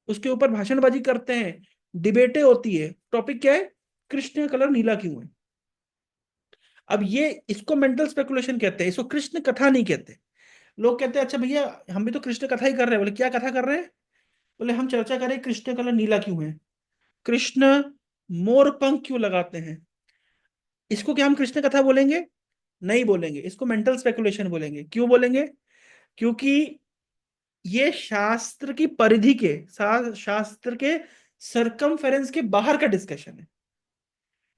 उसके ऊपर भाषणबाजी करते हैं, डिबेटें होती है। टॉपिक क्या है? कृष्ण का कलर नीला क्यों है। अब ये, इसको मेंटल स्पेकुलेशन कहते हैं, इसको कृष्ण कथा नहीं कहते। लोग कहते हैं अच्छा भैया हम भी तो कृष्ण कथा ही कर रहे हैं। बोले क्या कथा कर रहे हैं? बोले हम चर्चा करें कृष्ण कलर नीला क्यों है, कृष्ण मोर पंख क्यों लगाते हैं। इसको क्या हम कृष्ण कथा बोलेंगे? नहीं बोलेंगे, इसको मेंटल स्पेकुलेशन बोलेंगे। क्यों बोलेंगे? क्योंकि ये शास्त्र की परिधि के, शास्त्र के सरकमफेरेंस के बाहर का डिस्कशन है,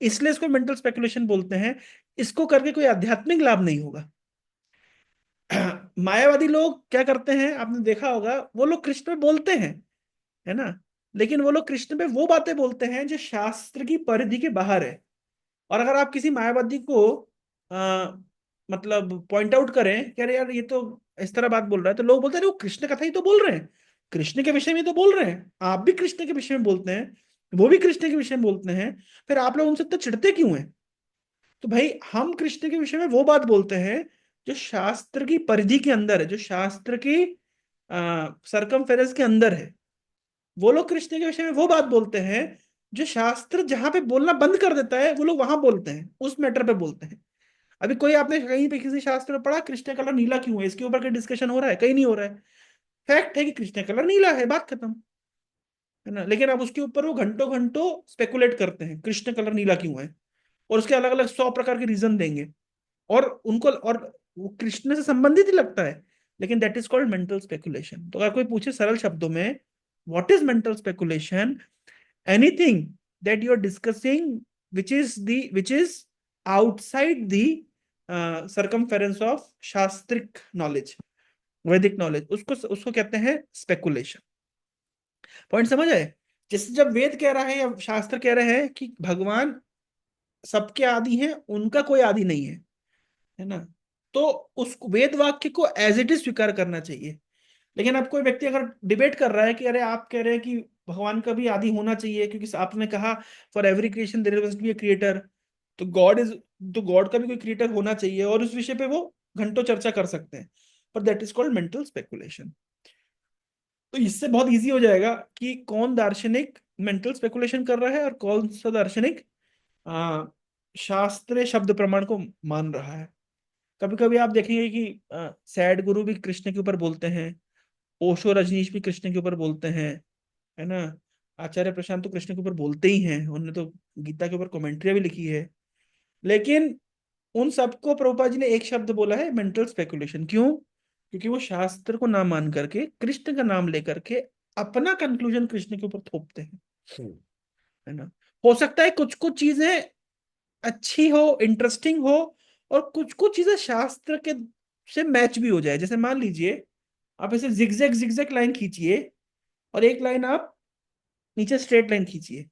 इसलिए इसको मेंटल स्पेकुलेशन बोलते हैं। इसको करके कोई आध्यात्मिक लाभ नहीं होगा। मायावादी लोग क्या करते हैं आपने देखा होगा, वो लोग कृष्ण में बोलते हैं, है ना, लेकिन वो लोग कृष्ण में वो बातें बोलते हैं जो शास्त्र की परिधि के बाहर है। और अगर आप किसी मायावादी को आ, मतलब पॉइंट आउट करें कि अरे यार ये तो इस तरह बात बोल रहा है, तो लोग बोलते हैं अरे वो कृष्ण कथा ही तो बोल रहे हैं, कृष्ण के विषय में तो बोल रहे हैं, आप भी कृष्ण के विषय में बोलते हैं, वो भी कृष्ण के विषय में बोलते हैं, फिर आप लोग उनसे इतना चिढ़ते क्यों हैं? तो भाई हम कृष्ण के विषय में वो बात बोलते हैं जो शास्त्र की परिधि के अंदर है, जो शास्त्र की सरकमफेरेंस के अंदर है। वो लोग कृष्ण के विषय में वो बात बोलते हैं जो शास्त्र जहां पे बोलना बंद कर देता है वो लोग वहां बोलते हैं, उस मैटर पे बोलते हैं। अभी कोई आपने कहीं पे किसी शास्त्र में पढ़ा कृष्ण कलर नीला क्यों है, इसके ऊपर कोई डिस्कशन हो रहा है? कहीं नहीं हो रहा है। फैक्ट है कि कृष्ण कलर नीला है, बात खत्म, है ना। लेकिन अब उसके ऊपर वो घंटों घंटों स्पेकुलेट करते हैं कृष्ण कलर नीला क्यों है, और उसके अलग अलग 100 प्रकार के रीजन देंगे, और उनको, और वो कृष्ण से संबंधित ही लगता है, लेकिन that is called mental speculation. तो अगर कोई पूछे सरल शब्दों में what is mental speculation, anything that you are discussing which is outside the circumference of शास्त्रिक नॉलेज, वैदिक नॉलेज, उसको उसको कहते हैं स्पेकुलेशन। पॉइंट समझ आए? जैसे जब वेद कह रहा है या शास्त्र कह रहे हैं कि भगवान सबके आदि हैं, उनका कोई आदि नहीं है ना, तो उस वेद वाक्य को एज इट इज स्वीकार करना चाहिए। लेकिन अब कोई व्यक्ति अगर डिबेट कर रहा है कि अरे आप कह रहे हैं कि भगवान का भी आदि होना चाहिए क्योंकि आपने कहा for every creation there must be a creator, तो गॉड इज, तो गॉड का भी कोई क्रिएटर होना चाहिए, और उस विषय पे वो घंटों चर्चा कर सकते हैं। पर that is called mental speculation. तो इससे बहुत इजी हो जाएगा कि कौन दार्शनिक मेंटल स्पेकुलेशन कर रहा है और कौन सा दार्शनिक शास्त्रीय शब्द प्रमाण को मान रहा है। कभी कभी आप देखेंगे कि सैड गुरु भी कृष्ण के ऊपर बोलते हैं, ओशो रजनीश भी कृष्ण के ऊपर बोलते हैं, है ना। आचार्य प्रशांत तो कृष्ण के ऊपर बोलते ही हैं, उन्होंने तो गीता के ऊपर कमेंट्री भी लिखी है। लेकिन उन सबको प्रभुपाद जी ने एक शब्द बोला है, मेंटल स्पेकुलेशन। क्यों? क्योंकि वो शास्त्र को ना मान करके कृष्ण का नाम लेकर के अपना कंक्लूजन कृष्ण के ऊपर थोपते हैं, है ना। हो सकता है कुछ कुछ चीजें अच्छी हो, इंटरेस्टिंग हो, और कुछ कुछ चीजें शास्त्र के से मैच भी हो जाए। जैसे मान लीजिए आप ऐसे जिगजैग जिगजैग लाइन खींचिए और एक लाइन आप नीचे स्ट्रेट लाइन खींचिए,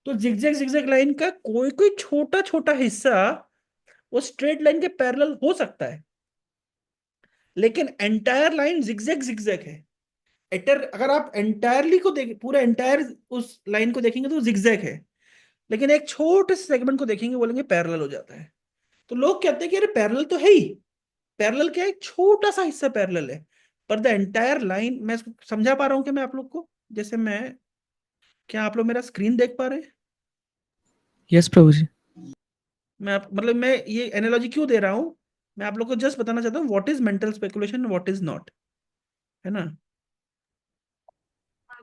तो जिगजैग जिगजैग लाइन का कोई कोई छोटा छोटा हिस्सा वो स्ट्रेट लाइन के पैरेलल हो सकता है, लेकिन एंटायर लाइन जिगजैग जिगजैग है। अगर आप एंटायरली को देख, पूरा एंटायर उस लाइन को देखेंगे तो जिगजैग है, लेकिन एक छोटे से सेगमेंट को देखेंगे बोलेंगे पैरेलल हो जाता है। तो लोग कहते हैं कि अरे पैरेलल तो है ही। पैरेलल क्या है? एक छोटा सा हिस्सा पैरेलल है, पर द एंटायर लाइन, मैं इसको समझा पा रहा हूँ कि मैं आप लोग को, जैसे मैं, क्या आप लोग मेरा स्क्रीन देख पा रहे हैं? यस प्रभु जी। मतलब मैं ये एनालॉजी क्यों दे रहा हूँ, मैं आप लोग को जस्ट बताना चाहता हूँ what is mental speculation, what is not, है ना।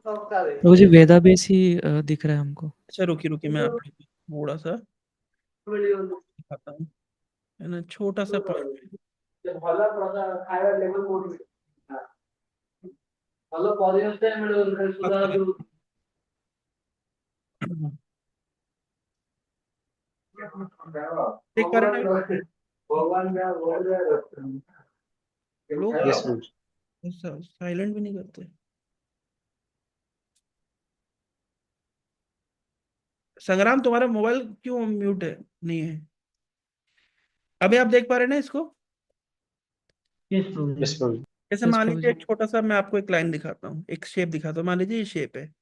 प्रभु जी वेदाबेस ही दिख रहा है हमको। अच्छा रुकिए रुकिए, मैं आप लोग को थोड़ा सा दिखाता हूँ, है ना, छोटा सा पॉइंट। देख पा रहे हैं ना लोग? Yes, Prabhuji. साइलेंट भी नहीं करते। संग्राम, तुम्हारा मोबाइल क्यों म्यूट है, नहीं है? अभी आप देख पा रहे हैं ना इसको? यस प्रभु Yes, जी। Prabhuji. जैसे यस मान प्रभु लीजिए जी। एक छोटा सा, मैं आपको एक लाइन दिखाता हूँ, एक शेप दिखाता हूँ। मान लीजिए ये शेप है,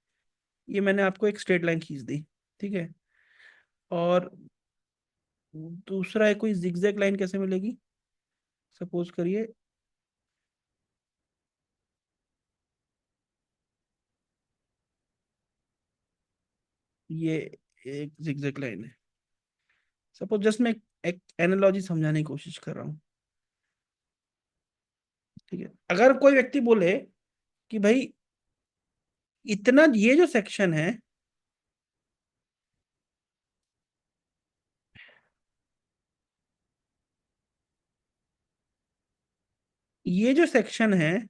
ये मैंने आपको एक स्ट्रेट लाइन खींच दी, ठीक है। और दूसरा है कोई जिगजैग लाइन कैसे मिलेगी? सपोज करिए ये एक जिगजैग लाइन है। सपोज जस्ट मैं एक एनालॉजी समझाने की कोशिश कर रहा हूँ, ठीक है। अगर कोई व्यक्ति बोले कि भाई इतना ये जो सेक्शन है, ये जो सेक्शन है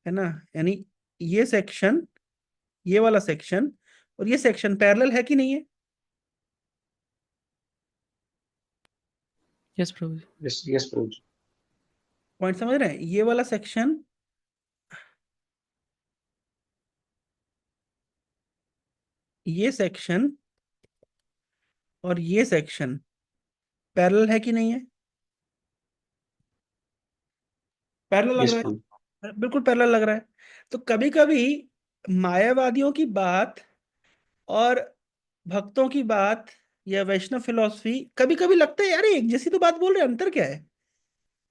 ना, यानी ये सेक्शन, ये वाला सेक्शन और ये सेक्शन पैरेलल है कि नहीं है? यस प्रभु जी। Yes, Prabhuji. पॉइंट समझ रहे हैं? ये वाला सेक्शन, ये सेक्शन और ये सेक्शन पैरेलल है कि नहीं है? पैरेलल लग Yes, रहा Prabhuji. है, बिल्कुल पैरेलल लग रहा है। तो कभी कभी मायावादियों की बात और भक्तों की बात या वैष्णव फिलॉसफी कभी कभी लगता है यार ये एक जैसी तो बात बोल रहे हैं, अंतर क्या है?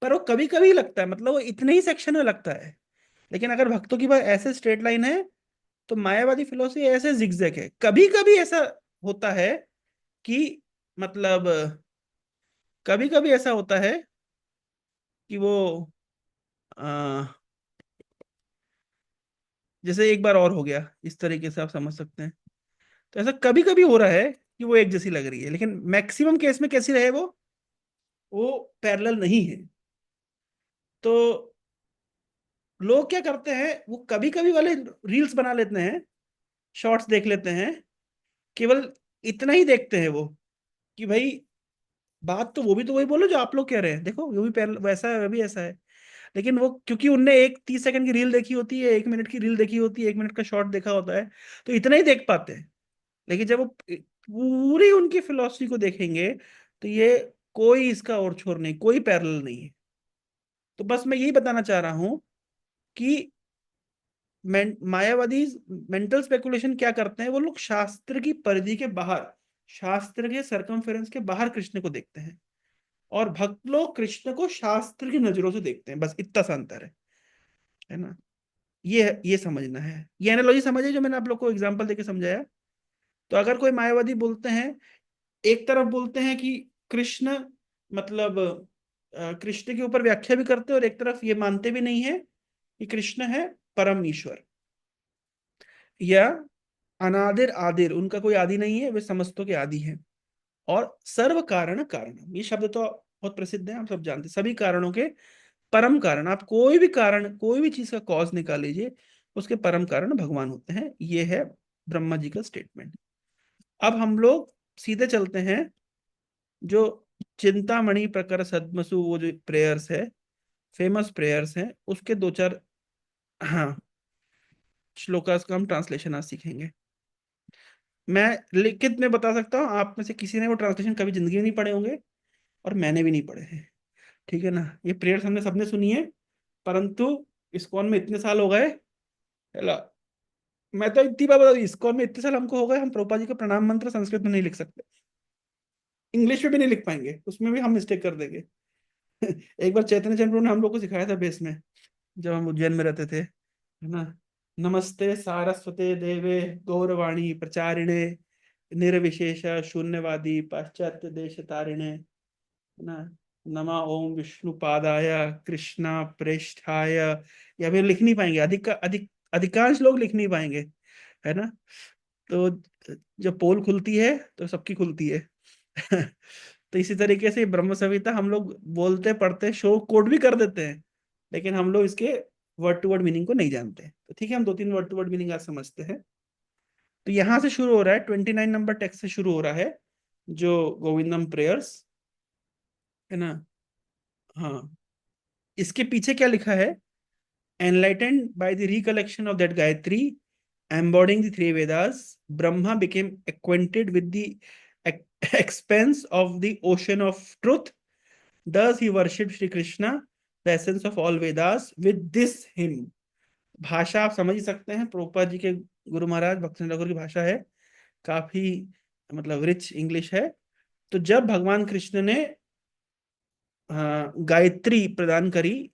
पर वो कभी कभी लगता है, मतलब वो इतने ही सेक्शन में लगता है। लेकिन अगर भक्तों की बात ऐसे स्ट्रेट लाइन है, तो मायावादी फिलोसफी ऐसे जिगजैग है। कभी कभी ऐसा होता है कि, मतलब कभी कभी ऐसा होता है कि वो आ, जैसे एक बार और हो गया, इस तरीके से आप समझ सकते हैं। तो ऐसा कभी कभी हो रहा है कि वो एक जैसी लग रही है, लेकिन मैक्सिमम केस में कैसी रहे वो पैरेलल नहीं है। तो लोग क्या करते हैं, वो कभी कभी वाले रील्स बना लेते हैं, शॉर्ट्स देख लेते हैं, केवल इतना ही देखते हैं वो, कि भाई बात तो वो भी तो वही बोलो जो आप लोग कह रहे हैं, देखो वो भी वैसा है, वो भी ऐसा है। लेकिन वो क्योंकि उनने एक 30 सेकंड की रील देखी होती है, 1 मिनट की रील देखी होती है, 1 मिनट का शॉर्ट देखा होता है, तो इतना ही देख पाते हैं। लेकिन जब वो पूरी उनकी फिलॉसफी को देखेंगे, तो ये कोई इसका और छोर नहीं, कोई पैरेलल नहीं है। तो बस मैं यही बताना चाह रहा हूं कि मायावादी मेंटल स्पेकुलेशन क्या करते हैं, वो लोग शास्त्र की परिधि के बाहर, शास्त्र के सरकमफेरेंस के बाहर कृष्ण को देखते हैं, और भक्त लोग कृष्ण को शास्त्र की नजरों से देखते हैं। बस इतना सा अंतर है ना। ये समझना है, ये एनालॉजी समझिए जो मैंने आप लोग को एग्जांपल देके समझाया। तो अगर कोई मायावादी बोलते हैं एक तरफ बोलते हैं कि कृष्ण मतलब कृष्ण के ऊपर व्याख्या भी करते हैं, और एक तरफ ये मानते भी नहीं है कि कृष्ण है परम ईश्वर, या अनादिर आदिर, उनका कोई आदि नहीं है, वे समस्तों के आदि हैं। और सर्व कारण कारण, ये शब्द तो बहुत प्रसिद्ध है, हम सब जानते हैं, सभी कारणों के परम कारण। आप कोई भी कारण, कोई भी चीज का कॉज निकाल लीजिए, उसके परम कारण भगवान होते हैं। ये है ब्रह्मा जी का स्टेटमेंट। अब हम लोग सीधे चलते हैं, जो चिंतामणि प्रकर सद्मसु, वो जो प्रेयर्स है, फेमस प्रेयर्स हैं, उसके दो चार, हाँ, श्लोकास का हम ट्रांसलेशन आज सीखेंगे। मैं लिखित में बता सकता हूँ, आप में से किसी ने वो ट्रांसलेशन कभी जिंदगी में नहीं पढ़े होंगे, और मैंने भी नहीं पढ़े हैं। ठीक है ना, ये प्रेयर्स हमने सबने सुनी है, परंतु इस्कॉन में इतने साल हो गए, हेला, मैं तो इतनी बार बता दूं, इस्कॉन में इतने साल हमको हो गए, हम प्रभुपाद जी का प्रणाम मंत्र संस्कृत में नहीं लिख सकते, इंग्लिश में भी नहीं लिख पाएंगे, उसमें भी हम मिस्टेक कर देंगे। एक बार चैतन्य चंद्र ने हम लोग को सिखाया था बेस में, जब हम उज्जैन में रहते थे, है ना। नमस्ते सारस्वते देवे गौरवाणी प्रचारिणे निर्विशेष शून्यवादी पाश्चात्य देश तारिणे, है ना। नमा ओम विष्णुपादाय कृष्णा प्रेष्ठाय, या फिर लिख नहीं पाएंगे, अधिकांश लोग लिख नहीं पाएंगे, है ना। तो जब पोल खुलती है तो सबकी खुलती है। तो इसी तरीके से ब्रह्म संहिता हम लोग बोलते पढ़ते शो कोड भी कर देते हैं, लेकिन हम लोग इसके वर्ड टू वर्ड मीनिंग को नहीं जानते। तो ठीक है, हम दो तीन वर्ड टू वर्ड मीनिंग आज समझते हैं। तो यहां से शुरू हो रहा है, 29 नंबर टेक्स्ट से शुरू हो रहा है, जो गोविंदम प्रेयर्स, है ना। हाँ, इसके पीछे क्या लिखा है? Enlightened by the recollection of that Gayatri embodying the three Vedas, Brahma became acquainted with the expanse of the ocean of truth. Thus, he worshipped Shri Krishna, the essence of all Vedas, with this hymn. भाषा आप समझ ही सकते हैं, प्रभुपाद जी के गुरु महाराज भक्ति ठाकुर की भाषा है, काफी मतलब रिच इंग्लिश है। तो जब भगवान कृष्ण ने गायत्री प्रदान करी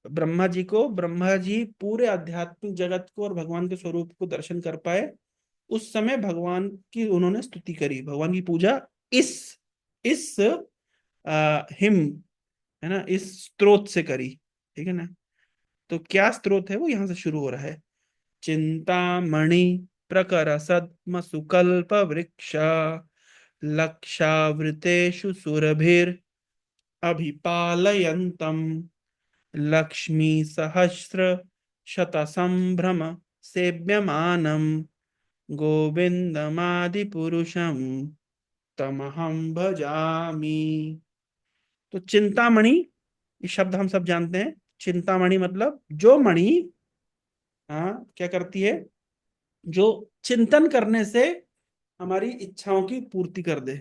ब्रह्मा जी को, ब्रह्मा जी पूरे आध्यात्मिक जगत को और भगवान के स्वरूप को दर्शन कर पाए, उस समय भगवान की उन्होंने स्तुति करी, भगवान की पूजा इस हिम, है ना, इस स्त्रोत से करी। ठीक है ना। तो क्या स्त्रोत है, वो यहां से शुरू हो रहा है। चिंतामणि प्रकर सद्म सुकल्प वृक्ष लक्षावृतेषु सुरभिर अभिपालयन्तम लक्ष्मी सहस्र शत संभ्रम सेव्यमानम गोविंदमादि पुरुषम तमहम भजामि। तो चिंतामणि, ये शब्द हम सब जानते हैं। चिंतामणि मतलब जो मणि, हाँ, क्या करती है? जो चिंतन करने से हमारी इच्छाओं की पूर्ति कर दे,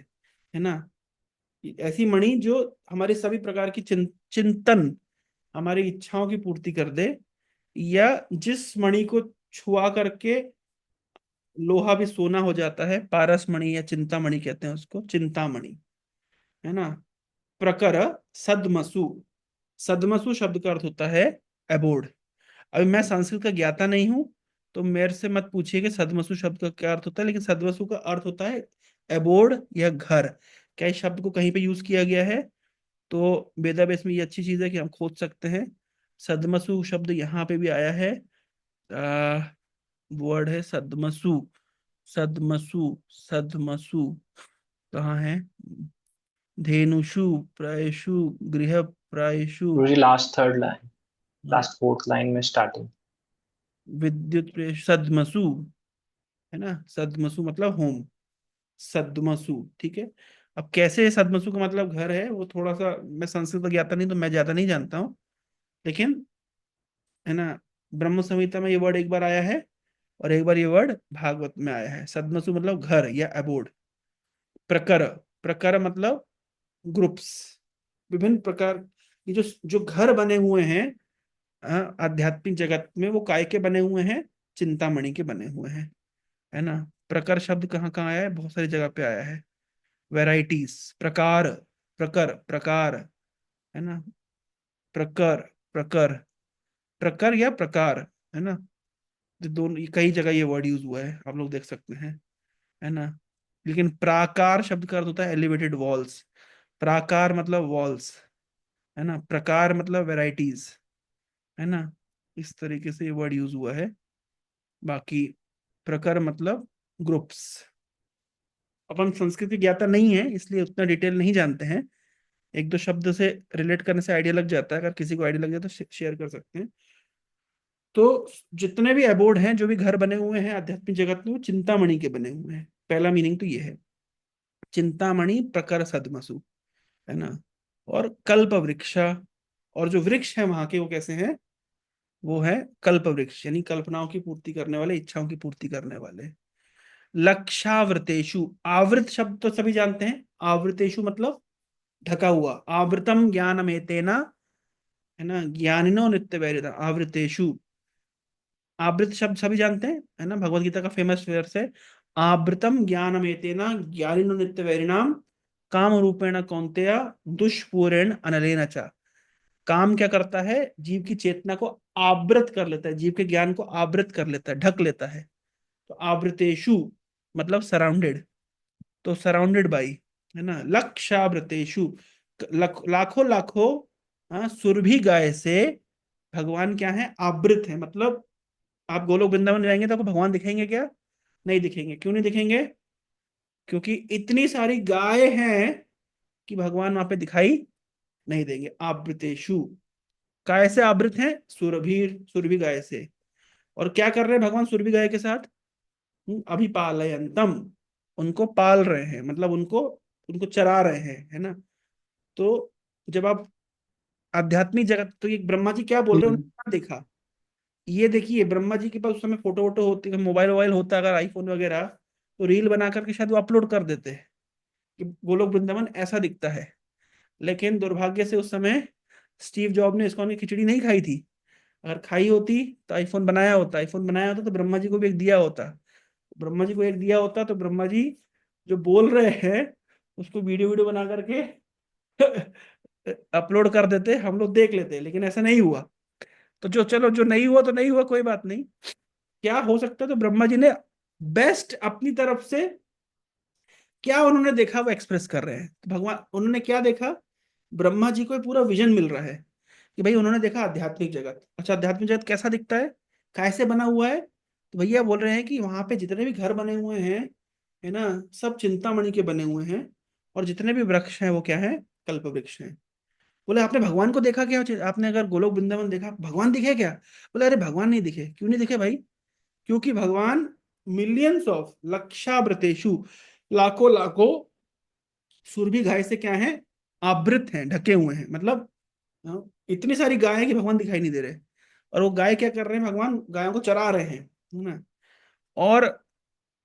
है ना। ऐसी मणि जो हमारी सभी प्रकार की चिंतन, हमारी इच्छाओं की पूर्ति कर दे, या जिस मणि को छुआ करके लोहा भी सोना हो जाता है, पारस मणि या चिंतामणि कहते हैं उसको, चिंतामणि, है ना। प्रकर सदमसु, सदमसु शब्द का अर्थ होता है एबोर्ड। अभी मैं संस्कृत का ज्ञाता नहीं हूं, तो मेरे से मत पूछिए कि सदमसु शब्द का क्या अर्थ होता है, लेकिन सदमसु का अर्थ होता है एबोर्ड या घर। क्या इस शब्द को कहीं पे यूज किया गया है? तो वेदाभ्यास में ये अच्छी चीज है कि हम खोज सकते हैं। सदमसु शब्द यहाँ पे भी आया है, वर्ड है सदमसु, सदमसु, सदमसु कहाँ है? धेनुषु प्रायषु गृह प्रायषु, गुरुजी last third line, last fourth line में स्टार्टिंग। विद्युत प्रायषु सदमसु, है ना। सदमसु मतलब होम, सदमसु, ठीक है। अब कैसे सदमसु का मतलब घर है, वो थोड़ा सा, मैं संस्कृत ज्ञाता नहीं, तो मैं ज्यादा नहीं जानता हूँ, लेकिन, है ना, ब्रह्म संहिता में ये वर्ड एक बार आया है, और एक बार ये वर्ड भागवत में आया है। सदमसु मतलब घर या अबोर्ड। प्रकर, प्रकर मतलब ग्रुप्स, विभिन्न प्रकार, ये जो जो घर बने हुए हैं आध्यात्मिक जगत में, वो काय के बने हुए हैं? चिंतामणि के बने हुए हैं, है ना। प्रकर शब्द कहाँ कहाँ आया है? बहुत सारी जगह पे आया है। वेराइटीज, प्रकार, प्रकर, प्रकार, है ना। प्रकर, प्रकर, प्रकर या प्रकार, है ना। दोनों, कई जगह ये वर्ड यूज हुआ है, आप लोग देख सकते हैं, है ना। लेकिन प्राकार शब्द का अर्थ होता है एलिवेटेड वॉल्स। प्राकार मतलब वॉल्स, है ना, प्रकार मतलब वेराइटीज, है ना, इस तरीके से ये वर्ड यूज हुआ है। बाकी प्रकार मतलब ग्रुप्स। अपन संस्कृत की ज्ञाता नहीं है इसलिए उतना डिटेल नहीं जानते हैं, एक दो शब्द से रिलेट करने से आइडिया लग जाता है, अगर किसी को आइडिया लग जाए तो शेयर कर सकते हैं। तो जितने भी अबोर्ड हैं, जो भी घर बने हुए हैं आध्यात्मिक जगत में, वो चिंतामणि के बने हुए हैं। पहला मीनिंग तो ये है, चिंतामणि प्रकर सदमसु, है ना। और कल्प वृक्ष, और जो वृक्ष है वहां के वो कैसे हैं, वो है कल्प वृक्ष, यानी कल्पनाओं की पूर्ति करने वाले, इच्छाओं की पूर्ति करने वाले। लक्षावृतेषु, आवृत शब्द तो सभी जानते हैं, आवृतेषु मतलब ढका हुआ, आवृतम ज्ञानमेतेन, है ना, ज्ञानिनो नित्य वैरिता आवृतेषु। आवृत शब्द सभी जानते हैं, है ना, भगवत गीता का फेमस वर्स है, आवृतम ज्ञानमेतेन ज्ञानिनो नित्य वैरिणाम काम रूपेण कौन्तेय दुष्पूरेण अनलेन च। काम क्या करता है, जीव की चेतना को आवृत कर लेता है, जीव के ज्ञान को आवृत कर लेता है, ढक लेता है। तो आवृतेषु मतलब सराउंडेड, तो सराउंडेड बाई, है ना, लक्षावृतेषु, लाखों लाखों, हाँ, सुरभि गाय से भगवान क्या है, आवृत है। मतलब आप गोलोक वृंदावन जाएंगे तो आपको भगवान दिखेंगे क्या, नहीं दिखेंगे। क्यों नहीं दिखेंगे, क्योंकि इतनी सारी गाय हैं कि भगवान वहां पे दिखाई नहीं देंगे। आवृतेषु, काय से आवृत हैं, सुरभि, सुरभि गाय से। और क्या कर रहे हैं भगवान सुरभि गाय के साथ, अभिपालयंतम, उनको पाल रहे हैं, मतलब उनको उनको चरा रहे हैं, है ना। तो जब आप आध्यात्मिक जगत, तो ये ब्रह्मा जी क्या बोल रहे हैं, हम्म। उन्होंने क्या देखा, ये देखिए ब्रह्मा जी के पास उस समय फोटो वोटो होती, मोबाइल वोबाइल होता अगर आईफोन वगैरह, तो रील बना करके शायद वो अपलोड कर देते हैं कि गोलोक वृंदावन ऐसा दिखता है। लेकिन दुर्भाग्य से उस समय स्टीव जॉब ने इसको खिचड़ी नहीं खाई थी। अगर खाई होती तो आईफोन बनाया होता, आईफोन बनाया होता तो ब्रह्मा जी को भी एक दिया होता, ब्रह्मा जी को एक दिया होता, तो ब्रह्मा जी जो बोल रहे हैं उसको वीडियो वीडियो बना करके अपलोड कर देते, हम लोग देख लेते। लेकिन ऐसा नहीं हुआ। तो जो, चलो जो नहीं हुआ तो नहीं हुआ, कोई बात नहीं। क्या हो सकता है, तो ब्रह्मा जी ने बेस्ट अपनी तरफ से क्या उन्होंने देखा वो एक्सप्रेस कर रहे हैं। तो भगवान उन्होंने क्या देखा, ब्रह्मा जी को पूरा विजन मिल रहा है कि भाई उन्होंने देखा आध्यात्मिक जगत। अच्छा, आध्यात्मिक जगत कैसा दिखता है, कैसे बना हुआ है, तो भैया बोल रहे हैं कि वहां पे जितने भी घर बने हुए हैं, है ना, सब चिंतामणि के बने हुए हैं। और जितने भी वृक्ष हैं वो क्या है, कल्प वृक्ष हैं। बोले आपने भगवान को देखा क्या, आपने अगर गोलोक वृंदावन देखा, भगवान दिखे क्या। बोले अरे भगवान नहीं दिखे। क्यों नहीं दिखे भाई, क्योंकि भगवान मिलियंस ऑफ लक्षावृतेषु, लाखों लाखों सुरभि गाय से क्या है, आवृत हैं, ढके हुए हैं। मतलब इतनी सारी गाय है कि भगवान दिखाई नहीं दे रहे। और वो गाय क्या कर रहे हैं, भगवान गायों को चरा रहे हैं, है ना। और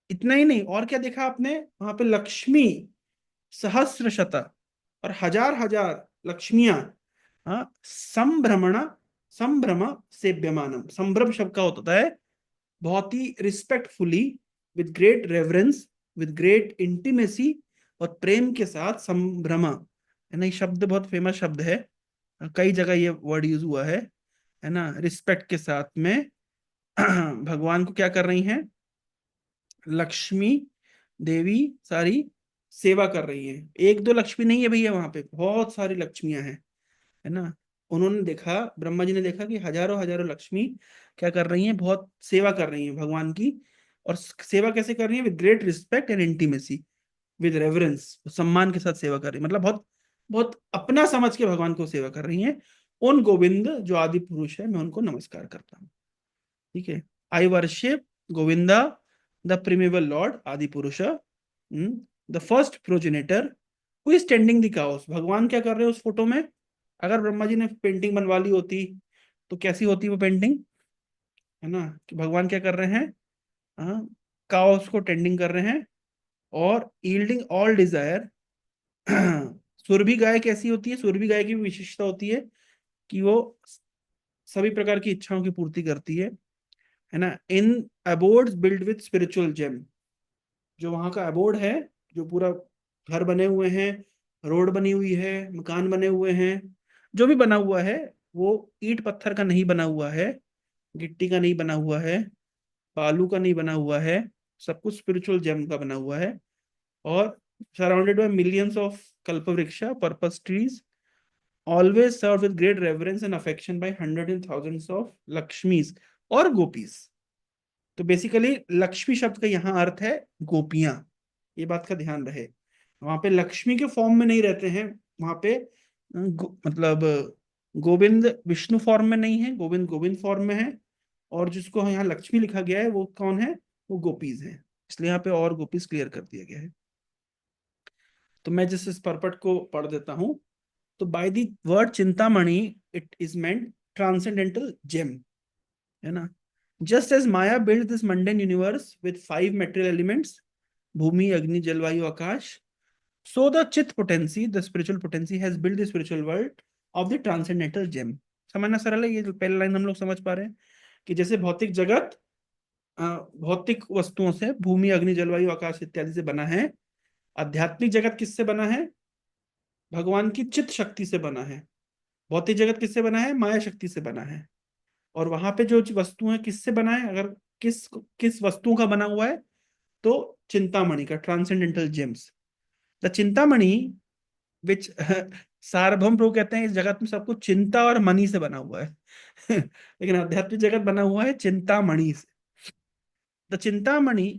इतना ही नहीं, और क्या देखा आपने वहां पे, लक्ष्मी सहस्र शत, और हजार हजार लक्ष्मियां, हाँ, संभ्रमण, संभ्रम सेव्यमानम। संभ्रम शब्द का होता है बहुत ही respectfully, with great reverence, with great intimacy, और प्रेम के साथ संभ्रम, है ना। ये शब्द बहुत फेमस शब्द है, कई जगह ये वर्ड यूज हुआ है ना। रिस्पेक्ट के साथ में भगवान को क्या कर रही हैं, लक्ष्मी देवी सारी सेवा कर रही हैं। एक दो लक्ष्मी नहीं है भैया, वहां पे बहुत सारी लक्ष्मियां हैं, है ना। उन्होंने देखा, ब्रह्मा जी ने देखा कि हजारों हजारों लक्ष्मी क्या कर रही हैं, बहुत सेवा कर रही हैं भगवान की। और सेवा कैसे कर रही है, with great respect and intimacy, with reverence, सम्मान के साथ सेवा कर रही है, मतलब बहुत बहुत अपना समझ के भगवान को सेवा कर रही हैं। उन गोविंद जो आदि पुरुष है, मैं उनको नमस्कार करता हूँ। ठीक है, I worship Govinda the primeval Lord Adi Purush, the first progenitor who is tending the cows. भगवान क्या कर रहे हैं उस फोटो में, अगर ब्रह्मा जी ने पेंटिंग बनवा ली होती तो कैसी होती वो पेंटिंग, है ना, कि भगवान क्या कर रहे हैं, काउस को टेंडिंग कर रहे हैं और यील्डिंग ऑल डिजायर। सुरभि गाय कैसी होती है, सुरभि गाय की भी विशेषता होती है कि वो सभी प्रकार की इच्छाओं की पूर्ति करती है ना। इन अबोर्ड्स बिल्ड विद स्पिरिचुअल जेम, जो वहां का अबोर्ड है, जो पूरा घर बने हुए हैं, रोड बनी हुई है, मकान बने हुए हैं, जो भी बना हुआ है वो ईंट पत्थर का नहीं बना हुआ है, गिट्टी का नहीं बना हुआ है, बालू का नहीं बना हुआ है, सब कुछ स्पिरिचुअल जेम का बना हुआ है। और surrounded by millions of kalpavriksha purpose trees, always served with great reverence and affection by hundreds and thousands of Lakshmis और गोपीज। तो बेसिकली लक्ष्मी शब्द का यहाँ अर्थ है गोपियां, ये बात का ध्यान रहे। वहां पे लक्ष्मी के फॉर्म में नहीं रहते हैं, वहां पे मतलब गोविंद विष्णु फॉर्म में नहीं है, गोविंद गोविंद फॉर्म में है। और जिसको यहाँ लक्ष्मी लिखा गया है वो कौन है, वो गोपीज है, इसलिए यहाँ पे और गोपीज क्लियर कर दिया गया है। तो मैं जिस इस परपट को पढ़ देता हूँ। तो by the word chintamani it is meant transcendental gem, है ना। Just as Maya build this mundane universe with 5 material elements, भूमि अग्नि जल वायु आकाश, so the chit potency the spiritual potency has build the spiritual world of the transcendental gem. समझना सरल है, ये पहला लाइन हम लोग समझ पा रहे हैं कि जैसे भौतिक जगत भौतिक वस्तुओं से, भूमि अग्नि जलवायु आकाश इत्यादि से बना है, आध्यात्मिक जगत किससे बना है, भगवान की चित शक्ति से बना है। भौतिक जगत किससे बना है, माया शक्ति से बना है। और वहां पे जो वस्तु है किससे बना है, अगर किस किस वस्तुओं का बना हुआ है, तो चिंतामणि का, ट्रांसेंडेंटल जेम्स। द चिंतामणि विच सार्वभौम प्रभु कहते हैं इस जगत में सब कुछ चिंता और मणि से बना हुआ है लेकिन आध्यात्मिक जगत बना हुआ है चिंतामणि से। The Chintamani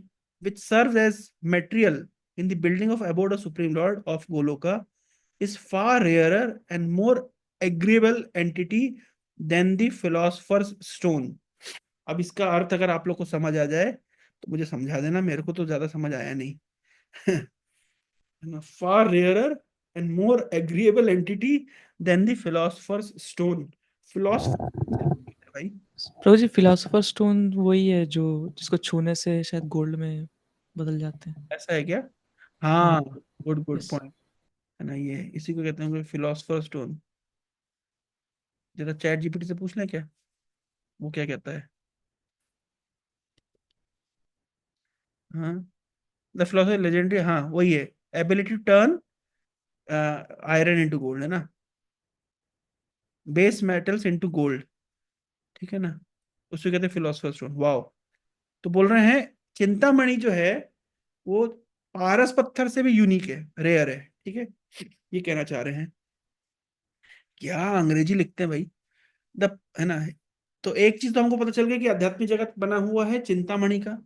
which serve as material in the building of abode of supreme lord of Goloka is far rarer and more agreeable entity than the philosopher's stone। अब इसका अर्थ अगर आप लोग को समझ आ जाए तो मुझे समझा देना, मेरे को तो ज्यादा समझ आया नहीं far rarer and more agreeable entity than the philosopher's stone। philosopher भाई, प्रभु जी फिलोसोफर स्टोन वही है जो जिसको छूने से शायद गोल्ड में बदल जाते हैं। ऐसा है क्या? हाँ। हाँ, गुड गुड यस। पॉइंट, है ना, ये इसी को कहते हैं फिलोसफर स्टोन। जरा चैट जीपीटी से पूछ लें क्या, वो क्या कहता है। हाँ, द फिलोसफर लेजेंडरी, हाँ वही है, ability to turn iron into gold, है ना, बेस मेटल्स इनटू गोल्ड, ठीक है ना, उसको कहते हैं फिलोसफर स्टोन। वाओ। तो बोल रहे हैं चिंतामणि जो है वो पारस पत्थर से भी यूनिक है, रेयर है, ठीक है, ये कहना चाह रहे हैं। क्या अंग्रेजी लिखते हैं भाई, द, है ना। तो एक चीज तो हमको पता चल गया कि आध्यात्मिक जगत बना हुआ है चिंतामणि का,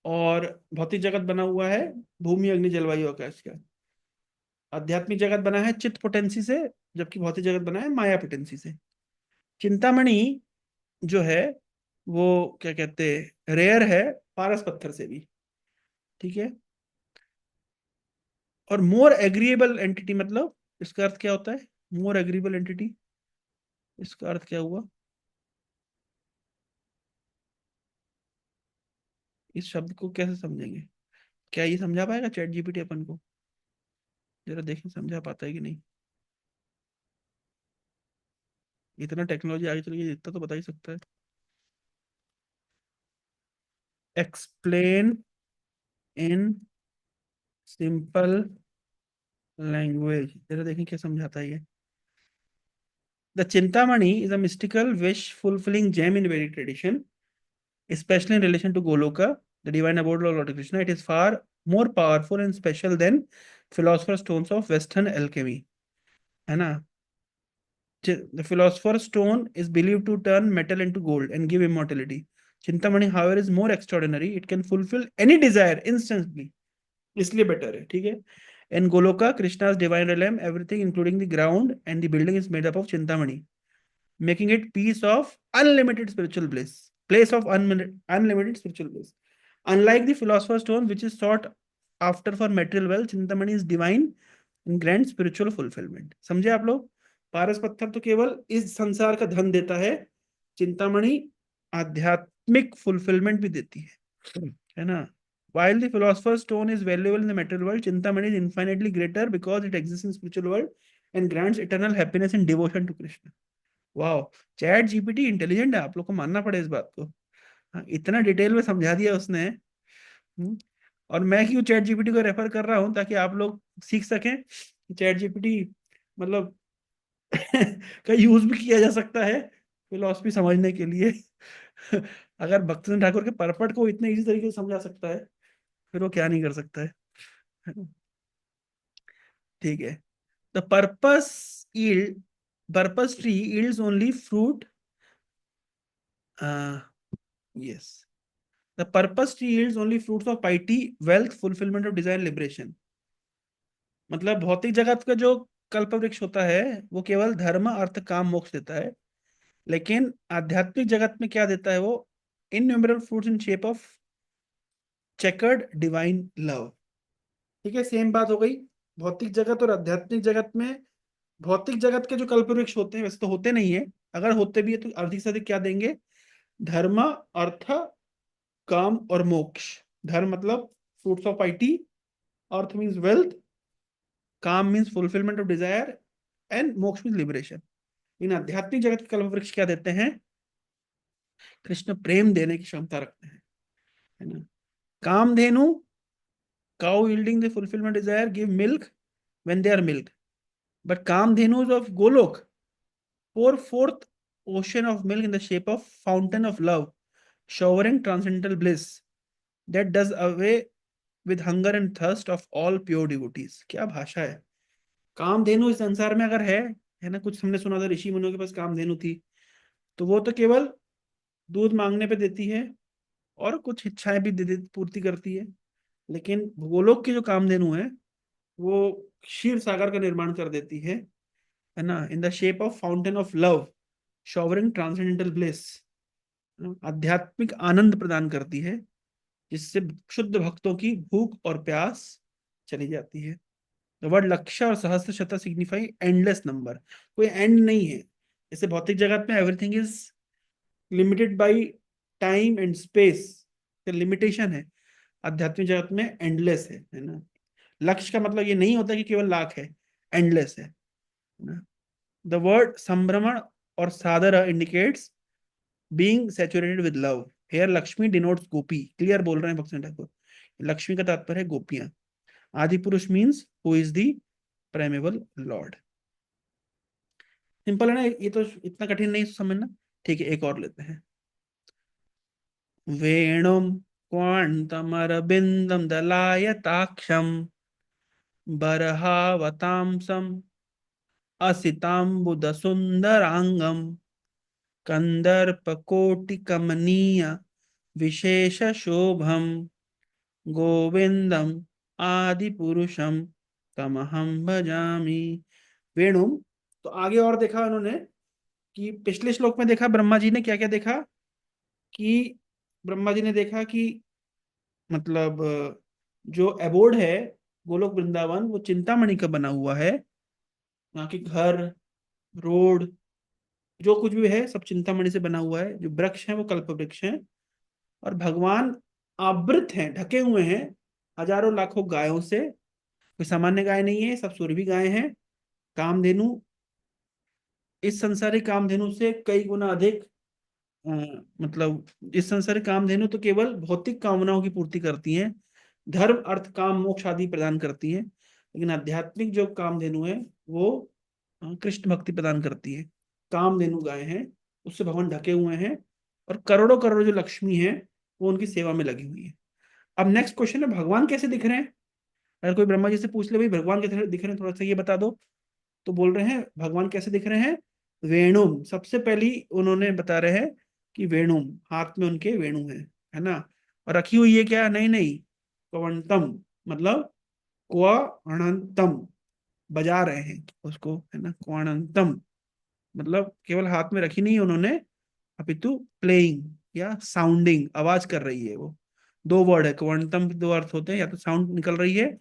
और भौतिक जगत बना हुआ है भूमि अग्नि जलवायु आकाश का। आध्यात्मिक जगत बना है चित्त पोटेंसी से, जबकि भौतिक जगत बना है माया पोटेंसी से। चिंतामणि जो है वो क्या कहते हैं, रेयर है पारस पत्थर से भी, ठीक है। और मोर एग्रीएबल एंटिटी, मतलब इसका अर्थ क्या होता है, मोर एग्रीएबल एंटिटी, इसका अर्थ क्या हुआ, इस शब्द को कैसे समझेंगे, क्या ये समझा पाएगा चैट जीपीटी अपन को, जरा देखें समझा पाता है कि नहीं। इतना टेक्नोलॉजी आगे चल गई, इतना तो बता ही सकता है। एक्सप्लेन इन सिंपल लैंग्वेज, जरा देखें क्या समझाता है ये। The Chintamani is a mystical wish fulfilling gem in Vedic tradition, especially in relation to Goloka, the divine abode of Lord Krishna. It is far more powerful and special than philosopher's stones of Western alchemy, है ना। The philosopher's stone is believed to turn metal into gold and give immortality. Chintamani, however, is more extraordinary. It can fulfill any desire instantly. इसलिए better है, ठीक है। In Goloka, Krishna's divine realm, everything including the ground and the building is made up of Chintamani, making it piece of unlimited spiritual bliss, place of unlimited spiritual bliss. Unlike the philosopher's stone, which is sought after for material wealth, Chintamani is divine and grant spiritual fulfillment। समझे आप लोग, पारस पत्थर तो केवल इस संसार का धन देता है, चिंतामणि आध्यात्मिक फुलफिलमेंट भी देती है ना। While the philosopher's stone is valuable in the material world, Chintamani is infinitely greater because it exists in spiritual world and grants eternal happiness and devotion to Krishna। वाह, चैट जीपीटी इंटेलिजेंट है, आप लोग को मानना पड़े इस बात को। हाँ, इतना डिटेल में समझा दिया उसने। और मैं क्यों चैट जीपीटी को रेफर कर रहा हूँ, ताकि आप लोग सीख सकें कि चैट जीपीटी मतलब का यूज भी किया जा सकता है फिलोसफी समझने के लिए अगर भक्तिनाथ ठाकुर के परपट को इतने इजी तरीके से समझा सकता है, फिर वो क्या नहीं कर सकता है। है ना? ठीक है। The purpose tree yields only fruit, yes, the purpose tree yields only fruits of पाइटी, wealth, fulfilment of Dzire, liberation. मतलब भौतिक जगत का जो कल्प वृक्ष होता है वो केवल धर्म, अर्थ, काम, मोक्ष देता है, लेकिन आध्यात्मिक जगत में क्या देता है वो? Innumerable fruits in shape of checkered divine love. ठीक है, सेम बात हो गई भौतिक जगत और आध्यात्मिक जगत में। भौतिक जगत के जो कल्प वृक्ष होते हैं वैसे तो होते नहीं है, अगर होते भी है तो अधिक से अधिक क्या देंगे? धर्म, अर्थ, काम और मोक्ष। धर्म मतलब फ्रूट्स ऑफ पाइटी, अर्थ मीन्स वेल्थ, काम means fulfilment of desire, and मोक्ष मीन्स लिबरेशन। इन आध्यात्मिक जगत के कल्प वृक्ष क्या देते हैं? कृष्ण प्रेम देने की क्षमता रखते हैं, है ना? Kamdhenu, cow yielding the fulfillment desire, give milk when they are milked, but कामधेनुs of Golok pour forth ocean of milk in the shape of fountain of love, showering transcendental bliss that does away with hunger and thirst of all pure devotees। क्या भाषा है! कामधेनु इस संसार में अगर है ना, कुछ हमने सुना था ऋषि मुनियों के पास कामधेनु थी, तो वो तो केवल दूध मांगने पे देती है और कुछ इच्छाएं भी पूर्ति करती है, लेकिन गोलोक की जो कामधेनु है वो क्षीर सागर का निर्माण कर देती है ना, in the shape of fountain of love, showering transcendental bliss, आध्यात्मिक आनंद प्रदान करती है, जिससे शुद्ध भक्तों की भूख और प्यास चली जाती है। द वर्ड लक्ष्य और सहस्त्र शत सिग्निफाई एंडलेस नंबर, कोई एंड नहीं है। जैसे भौतिक जगत में everything is limited by time and space, limitation है, आध्यात्मिक जगत में एंडलेस है ना। लक्ष्य का मतलब ये नहीं होता कि केवल लाख है, एंडलेस है ना। द वर्ड संभ्रमण और सादर indicates being saturated with love. Here Lakshmi denotes gopi, clear बोल रहे हैं भक्ति ठाकुर, लक्ष्मी का तात्पर्य है गोपियां। Adi Purush means who is the primeval Lord. Simple है ना, ये तो इतना कठिन नहीं समझना। ठीक है, एक और लेते हैं। वेणुम क्वांतमरबिंदम दलायताक्षम बरहावतांसम असिताम्बुदसुन्दरांगम कंदर्पकोटिकमनीय विशेष शोभम गोविंदम आदि पुरुषम तमहम भजामि। वेणुम, तो आगे और देखा उन्होंने कि पिछले श्लोक में देखा ब्रह्मा जी ने क्या क्या देखा, कि ब्रह्मा जी ने देखा कि मतलब जो एबोर्ड है गोलोक वृंदावन वो चिंतामणि का बना हुआ है, यहाँ के घर, रोड, जो कुछ भी है सब चिंतामणि से बना हुआ है। जो वृक्ष है वो कल्प वृक्ष है, और भगवान आवृत हैं, ढके हुए हैं हजारों लाखों गायों से। कोई सामान्य गाय नहीं है, सब सुरभि गाय हैं। कामधेनु इस संसारिक कामधेनु से कई गुना अधिक, अ, मतलब इस संसारिक कामधेनु तो केवल भौतिक कामनाओं की पूर्ति करती हैं, धर्म, अर्थ, काम, मोक्ष आदि प्रदान करती हैं, लेकिन आध्यात्मिक जो कामधेनु है वो कृष्ण भक्ति प्रदान करती है। कामधेनु गाय हैं, उससे भगवान ढके हुए हैं, और करोड़ों करोड़ों जो लक्ष्मी है वो उनकी सेवा में लगी हुई है। अब नेक्स्ट क्वेश्चन है, भगवान कैसे दिख रहे हैं? अगर कोई ब्रह्मा जी से पूछ ले भाई भगवान कैसे दिख रहे हैं, थोड़ा सा ये बता दो, तो बोल रहे हैं भगवान कैसे दिख रहे हैं? वेणुम, सबसे पहली उन्होंने बता रहे हैं कि वेणुम, हाथ में उनके वेणु है ना। और रखी हुई है क्या? नहीं नहीं, क्वंतम, मतलब क्वणंतम, बजा रहे हैं उसको, है ना। क्वणंतम मतलब केवल हाथ में रखी नहीं उन्होंने, अपितु प्लेइंग या साउंडिंग, आवाज कर रही है वो। दो वर्ड है, क्वांटम के दो अर्थ होते हैं, या तो साउंड निकल रही है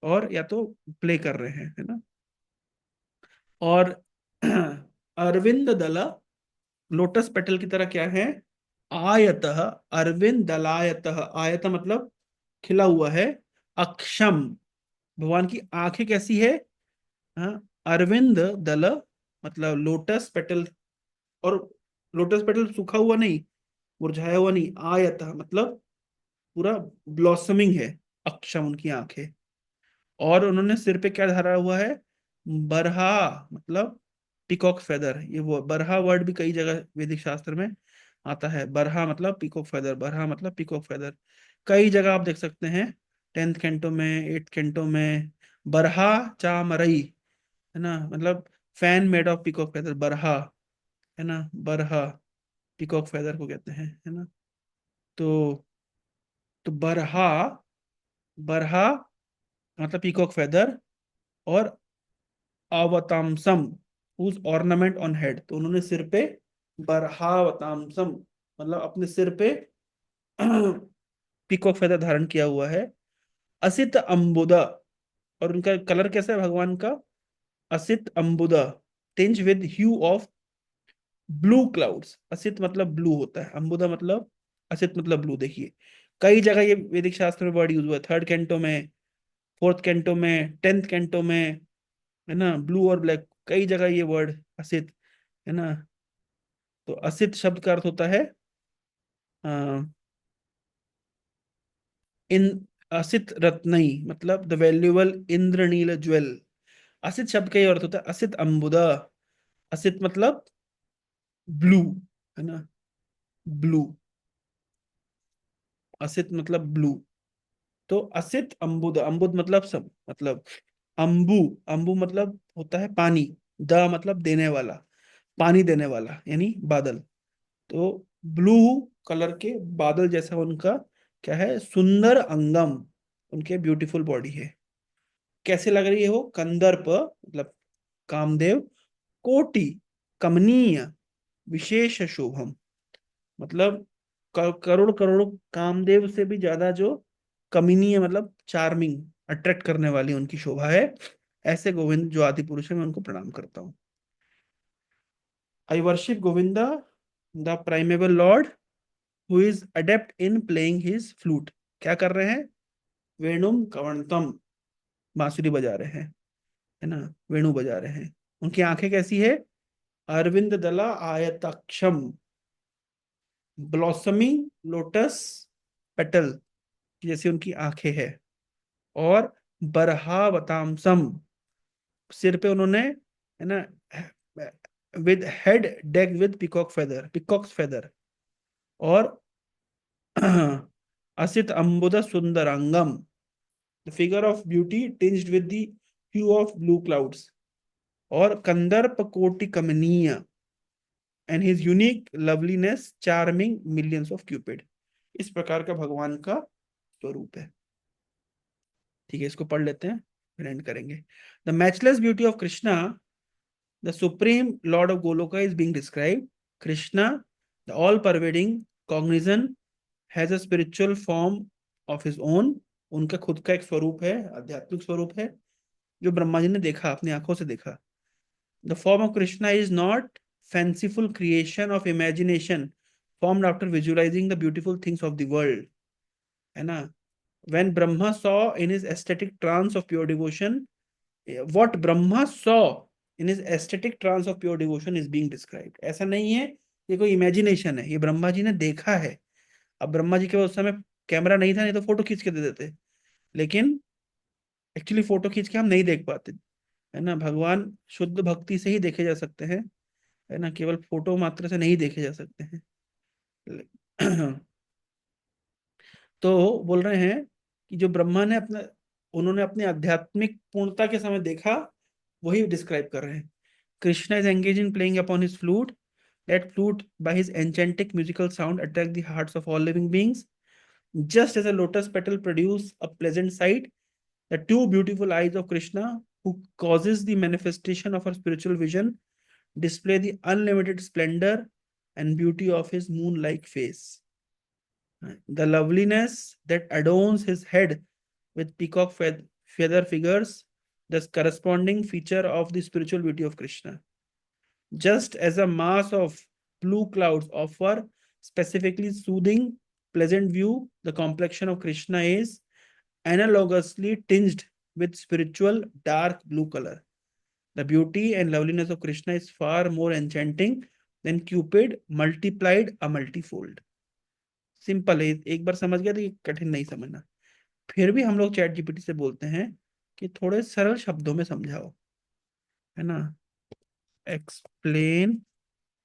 और या तो प्ले कर रहे हैं, है ना। और अरविंद दला, लोटस पेटल की तरह क्या है? आयतः, अरविंद दलायतः, आयत मतलब खिला हुआ है। अक्षम, भगवान की आंखें कैसी है? हाँ, अरविंद दल मतलब लोटस पेटल, और लोटस पेटल सूखा हुआ नहीं, मुरझाया हुआ नहीं। आयतः मतलब पूरा ब्लॉसमिंग है। अक्षम उनकी आंखें। और उन्होंने सिर पे क्या धरा हुआ है? बरहा मतलब पीकॉक फेदर। ये वो बरहा वर्ड भी कई जगह वैदिक शास्त्र में आता है। बरहा मतलब पीकॉक फेदर, बरहा मतलब पीकॉक फेदर, कई जगह आप देख सकते हैं 10th कैंटो में, 8th कैंटो में। बरहा चा मरई, है ना, मतलब fan made of peacock feather, बरहा, है ना, बरहा पीकॉक फेदर को कहते हैं, है ना। तो बरहा, बरहा मतलब पीकॉक फेदर, और अवतामसम हुज ऑर्नामेंट ऑन हेड, तो उन्होंने सिर पे बरहावतामसम मतलब अपने सिर पे पीकॉक फेदर धारण किया हुआ है। असित अंबुदा, और उनका कलर कैसा है भगवान का? असित अंबुदा, tinge with hue of blue clouds. असित मतलब ब्लू होता है, अंबुदा मतलब, असित मतलब ब्लू। देखिए कई जगह ये वैदिक शास्त्र में वर्ड यूज हुआ है, 3rd कैंटो में, 4th कैंटो में, 10th कैंटो में, है ना, ब्लू और ब्लैक, कई जगह ये वर्ड असित, है ना। तो असित शब्द का अर्थ होता है इन, असित रत्नई मतलब द वैल्यूएबल इंद्रनील ज्वेल। असित शब्द का ये अर्थ होता है असित अंबुदा। असित मतलब ब्लू, है ना, ब्लू, असित मतलब ब्लू। तो असित अम्बुद, अम्बुद मतलब सब, मतलब अंबु, अंबु मतलब होता है पानी, द मतलब देने वाला, पानी देने वाला यानी बादल। तो ब्लू कलर के बादल जैसा उनका क्या है, सुंदर अंगम, उनके ब्यूटीफुल बॉडी है। कैसे लग रही है वो? कंदर्प मतलब कामदेव, कोटि कमनीय, विशेष शोभम मतलब करोड़ करोड़ कामदेव से भी ज्यादा जो कमीनीय मतलब चार्मिंग, अट्रैक्ट करने वाली उनकी शोभा है। ऐसे गोविंद जो आदि पुरुष है, मैं उनको प्रणाम करता हूँ। I worship Govinda the primeval Lord who is adept in playing his flute. क्या कर रहे हैं? वेणुम कवंतम, बांसुरी बजा रहे हैं, है ना, वेणु बजा रहे हैं। उनकी आंखें कैसी है? अरविंद दला आयताक्षम, ब्लॉसमिंग लोटस पेटल जैसी उनकी आंखें हैं। और बरहावतामसम, सिर पे उन्होंने, है ना, with head deck with peacock feather, peacock's feather. और असित अंबुद सुंदरांगम, the figure of beauty tinged with the hue of blue clouds. और कंदर्प कोटि कमनीय, and his unique loveliness charming millions of cupid. इस प्रकार का भगवान का स्वरूप है। ठीक है, इसको पढ़ लेते हैं, फिर एंड करेंगे। The matchless beauty of Krishna, the supreme Lord of Goloka is being described. Krishna the all pervading cognizant has a spiritual form of his own. उनका खुद का एक स्वरूप है, आध्यात्मिक स्वरूप है, जो ब्रह्मा जी ने देखा, अपनी आंखों से देखा। The form of Krishna is not fanciful creation of imagination formed after visualizing the beautiful things of the world, है ना। When Brahma saw in his ecstatic trance of pure devotion, what Brahma saw in his ecstatic trance of pure devotion is being described। ऐसा नहीं है ये कोई imagination है, ये ब्रह्मा जी ने देखा है। अब ब्रह्मा जी के उस समय कैमरा नहीं था, नहीं तो फोटो खींच के दे देते, लेकिन एक्चुअली फोटो खींच के हम नहीं देख पाते, है ना। भगवान शुद्ध भक्ति से ही देखे जा सकते हैं, है ना, केवल फोटो मात्र से नहीं देखे जा सकते हैं। तो बोल रहे हैं कि जो ब्रह्मा ने अपना, उन्होंने अपनी आध्यात्मिक पूर्णता के समय देखा, वही डिस्क्राइब कर रहे हैं। Krishna is engage in playing upon his flute, that flute by his enchanting musical sound attract the hearts of all living beings, just as a lotus petal produce a pleasant sight, the two beautiful eyes of Krishna who causes the manifestation of our spiritual vision display the unlimited splendor and beauty of his moon-like face. The loveliness that adorns his head with peacock feather figures, the corresponding feature of the spiritual beauty of Krishna. Just as a mass of blue clouds offer specifically soothing, pleasant view, the complexion of Krishna is analogously tinged with spiritual dark blue color. The beauty and loveliness of Krishna is far more enchanting than Cupid multiplied a multifold. Simple है, एक बार समझ गया तो ये कठिन नहीं समझना। फिर भी हम लोग चैट जीपीटी से बोलते हैं कि थोड़े सरल शब्दों में समझाओ, है ना। Explain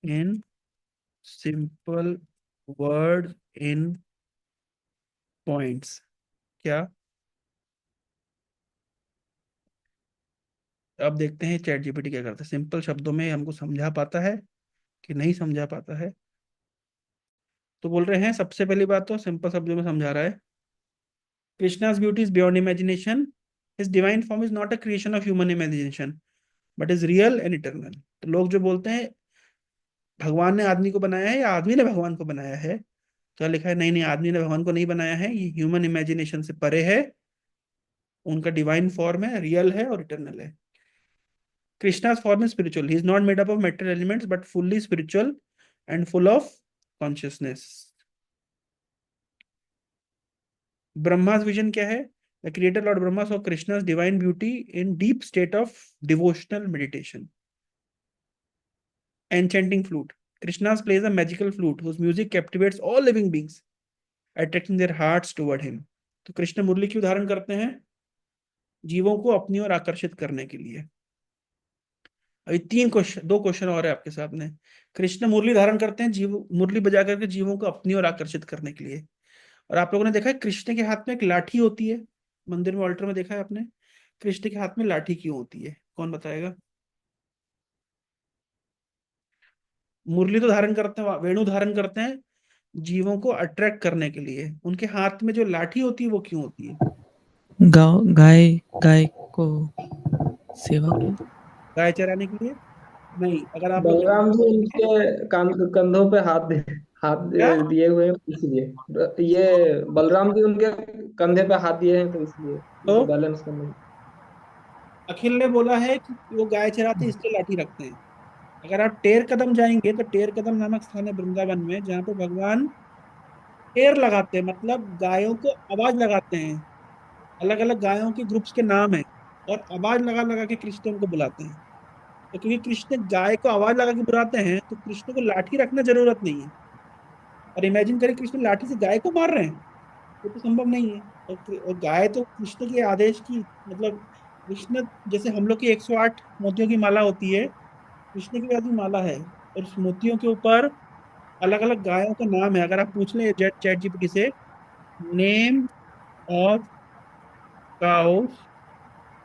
in simple word in points. क्या? अब देखते हैं चैट जीपीटी क्या करता है, सिंपल शब्दों में हमको समझा पाता है कि नहीं समझा पाता है। तो बोल रहे हैं, सबसे पहली बात तो सिंपल शब्दों में समझा रहा है, Krishna's beauty is beyond imagination, his divine form is not a creation of human imagination but is real and eternal. तो लोग जो बोलते हैं भगवान ने आदमी को बनाया है या आदमी ने भगवान को बनाया है, क्या लिखा है, नहीं नहीं, आदमी ने भगवान को नहीं बनाया है, ये ह्यूमन इमेजिनेशन से परे है, उनका डिवाइन फॉर्म है, रियल है और इटर्नल है। Krishna's form is spiritual. He is not made up of material elements, but fully spiritual and full of consciousness. Brahma's vision क्या है? The creator Lord Brahma saw Krishna's divine beauty in deep state of devotional meditation. Enchanting flute. Krishna's plays a magical flute whose music captivates all living beings, attracting their hearts toward him. तो कृष्ण मुरली क्यों धारण करते हैं? जीवों को अपनी ओर आकर्षित करने के लिए। अभी तीन क्वेश्चन, दो क्वेश्चन और है आपके सामने। कृष्ण मुरली धारण करते हैं जीव, मुरली बजा करके जीवों को अपनी ओर आकर्षित करने के लिए। और आप लोगों ने देखा है कृष्ण के हाथ में एक लाठी होती है, मंदिर में ऑल्टर में देखा है आपने, कृष्ण के हाथ में लाठी क्यों होती है, कौन बताएगा? मुरली तो धारण करते हैं, वेणु धारण करते हैं जीवों को अट्रैक्ट करने के लिए, उनके हाथ में जो लाठी होती है वो क्यों होती है? गाय गाय गाय को सेवा के लिए। गाय चराने के लिए? नहीं, अगर आप लोग ध्यान बलराम से जी देखेंगे। उनके कंधों पे क्या? दिए हुए हैं इसलिए, ये बलराम जी उनके कंधे पे हाथ दिए हैं तो इसलिए तो उनको बैलेंस करने। अखिल ने बोला है कि वो गाय चराते हैं, इसलिए लाठी रखते हैं। अगर आप टेर कदम जाएंगे तो टेर कदम नामक स्थान है वृंदावन में, जहाँ पे भगवान टेर लगाते हैं, मतलब गायों को आवाज लगाते हैं। अलग अलग गायों के ग्रुप्स के नाम है, और आवाज लगा लगा के कृष्ण उनको बुलाते हैं। तो क्योंकि कृष्ण गाय को आवाज लगा के बुलाते हैं, तो कृष्ण को लाठी रखना जरूरत नहीं है। और इमेजिन करें कृष्ण लाठी से गाय को मार रहे हैं, वो तो संभव नहीं है। और गाय तो कृष्ण के आदेश की, मतलब कृष्ण, जैसे हम लोग की 108 मोतियों की माला होती है, कृष्ण की भी माला है। और उस मोतियों के ऊपर अलग अलग गायों का नाम है। अगर आप पूछ लें चैट चैट जीपीटी से, नेम ऑफ काउस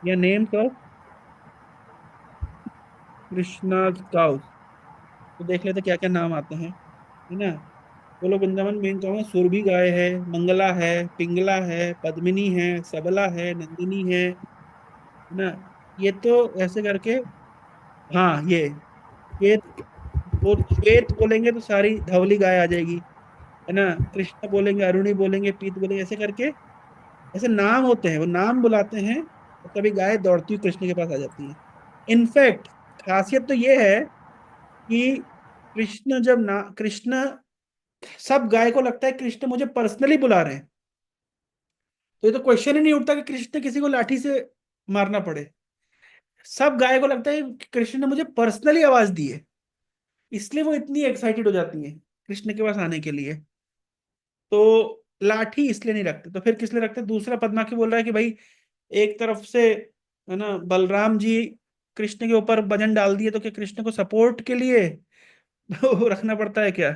या नेम्स ऑफ कृष्णा काउस, तो देख लेते क्या क्या नाम आते हैं, है ना। बोलो वृंदावन में गाँव में सुरभि गाय है, मंगला है, पिंगला है, पद्मिनी है, सबला है, नंदिनी है ना। ये तो ऐसे करके, हाँ ये श्वेत बोलेंगे तो सारी धवली गाय आ जाएगी, है ना। कृष्ण बोलेंगे, अरुणी बोलेंगे, पीत बोलेंगे, ऐसे करके ऐसे नाम होते हैं, वो नाम बुलाते हैं, और तभी गाय दौड़ती हुई कृष्ण के पास आ जाती है। इनफैक्ट खासियत तो ये है कि कृष्ण, सब गाय को लगता है कृष्ण मुझे पर्सनली बुला रहे हैं। तो ये तो क्वेश्चन ही नहीं उठता कि कृष्ण किसी को लाठी से मारना पड़े। सब गाय को लगता है कि कृष्ण ने मुझे पर्सनली आवाज दी है, इसलिए वो इतनी एक्साइटेड हो जाती है कृष्ण के पास आने के लिए। तो लाठी इसलिए नहीं रखते, तो फिर किस लिए रखते? दूसरा पद्माकी बोल रहा है कि भाई एक तरफ से, है ना, बलराम जी कृष्ण के ऊपर वजन डाल दिए, तो क्या कृष्ण को सपोर्ट के लिए वो रखना पड़ता है क्या?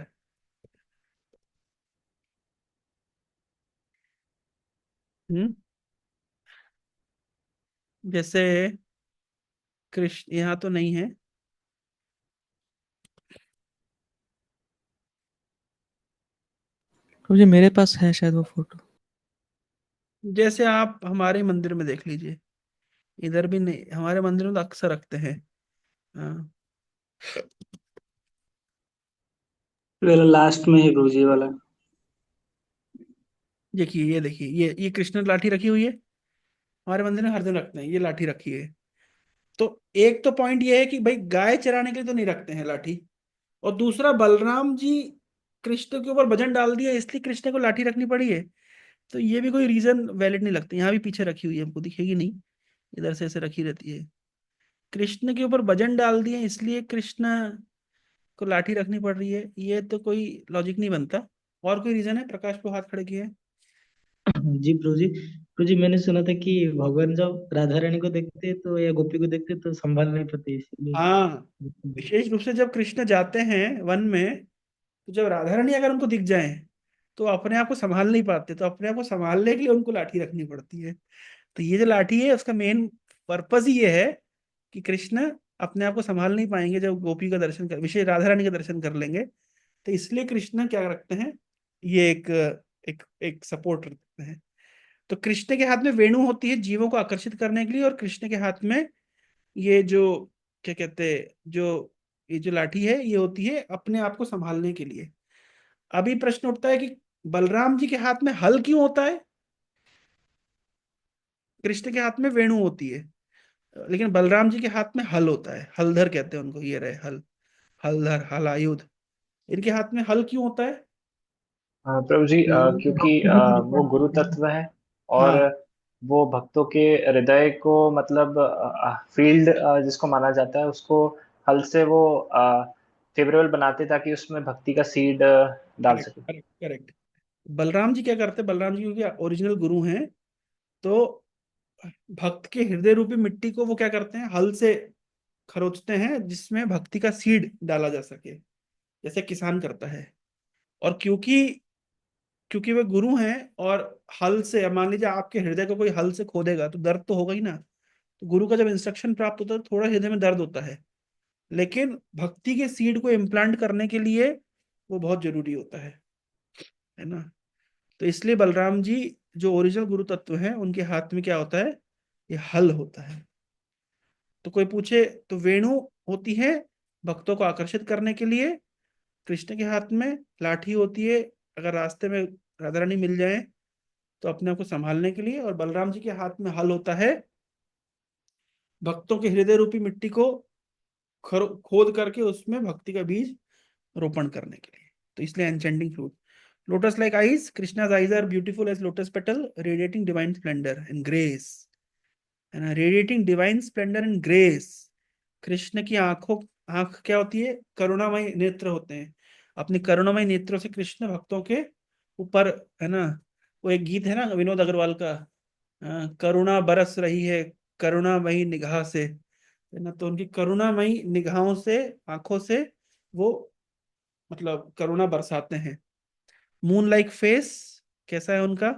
हम्म। जैसे कृष्ण यहाँ तो नहीं है। मुझे मेरे पास है शायद वो फोटो। जैसे आप हमारे मंदिर में देख लीजिए, इधर भी नहीं, हमारे मंदिर में तो अक्सर रखते हैं। हाँ, लास्ट में है गुरु जी वाला। देखिए, ये देखिए, ये कृष्ण लाठी रखी हुई है, हमारे मंदिर में हर दिन रखते हैं, ये लाठी रखी है। तो एक तो पॉइंट ये है कि भाई गाय चराने के लिए तो नहीं रखते हैं लाठी, और दूसरा बलराम जी कृष्ण के ऊपर वजन डाल दिया, इसलिए कृष्ण को लाठी रखनी पड़ी है। तो ये भी कोई रीजन वैलिड नहीं लगता। यहाँ भी पीछे रखी हुई है, हमको दिखेगी नहीं, इधर से ऐसे रखी रहती है। कृष्ण के ऊपर वजन डाल दिए इसलिए कृष्ण को लाठी रखनी पड़ रही है, ये तो कोई लॉजिक नहीं बनता। और कोई रीजन है? प्रकाश को हाथ खड़े किए हैं। प्रभु जी मैंने सुना था कि भगवान जब राधा रानी को देखते हैं तो या गोपी को देखते हैं तो संभाल नहीं पाते इसलिए। हाँ, विशेष रूप से जब कृष्ण जाते हैं वन में, तो जब राधा रानी अगर उनको दिख जाए, तो अपने आप को संभाल नहीं पाते, तो अपने आप को संभालने के लिए उनको लाठी रखनी पड़ती है। तो ये जो लाठी है उसका मेन पर्पस ही ये है कि कृष्ण अपने आप को संभाल नहीं पाएंगे जब गोपी का दर्शन कर, विशेष राधा रानी का दर्शन कर लेंगे। तो इसलिए कृष्ण क्या रखते हैं, ये एक एक एक सपोर्ट रखते हैं। तो कृष्ण के हाथ में वेणु होती है जीवों को आकर्षित करने के लिए, और कृष्ण के हाथ में ये जो क्या कहते हैं, जो ये जो लाठी है ये होती है अपने आप को संभालने के लिए। अभी प्रश्न उठता है कि बलराम जी के हाथ में हल क्यों होता है, कृष्ण के हाथ में वेणु होती है लेकिन बलराम जी के हाथ में हल होता है, हलधर कहते हैं उनको, ये रहे हल, हलधर हलायुध, इनके हाथ में हल क्यों होता है? प्रभु जी, क्योंकि वो गुरु तत्व है, और हाँ वो भक्तों के हृदय को मतलब फील्ड जिसको माना जाता है, उसको हल से वो फेवरेबल बनाते ताकि उसमें भक्ति का सीड डाल करेक्ट सके। Correct correct. बलराम जी क्या करते हैं, बलराम जी क्योंकि ओरिजिनल गुरु हैं, तो भक्त के हृदय रूपी मिट्टी को वो क्या करते हैं, हल से खरोचते हैं जिसमें भक्ति का सीड डाला जा सके, जैसे किसान करता है। और क्योंकि क्योंकि वे गुरु हैं, और हल से, अब मान लीजिए आपके हृदय को कोई हल से खोदेगा तो दर्द तो होगा ही ना। तो गुरु का जब इंस्ट्रक्शन प्राप्त होता है तो थोड़ा हृदय में दर्द होता है, लेकिन भक्ति के सीड को इम्प्लांट करने के लिए वो बहुत जरूरी होता है ना। तो इसलिए बलराम जी जो ओरिजिनल गुरु तत्व हैं उनके हाथ में क्या होता है, ये हल होता है। तो कोई पूछे तो वेणु होती है भक्तों को आकर्षित करने के लिए, कृष्ण के हाथ में लाठी होती है अगर रास्ते में राधा रानी मिल जाए तो अपने आप को संभालने के लिए, और बलराम जी के हाथ में हल होता है भक्तों के हृदय रूपी मिट्टी को खोद करके उसमें भक्ति का बीज रोपण करने के लिए। तो इसलिए enchanting fruit. Lotus like eyes, Krishna's eyes are beautiful as lotus petal radiating divine splendour and grace, है ना, radiating divine splendour and grace. Krishna की आंखों, आंख क्या होती है, करुणामय नेत्र होते हैं, अपनी करुणामय नेत्रों से कृष्ण भक्तों के ऊपर, है ना, वो एक गीत है ना विनोद अग्रवाल का, करुणा बरस रही है करुणामयी निगाह से, है ना, तो उनकी करुणामयी निगाहों से, आंखों से वो मतलब करुणा बरसाते हैं। मून लाइक फेस, कैसा है उनका,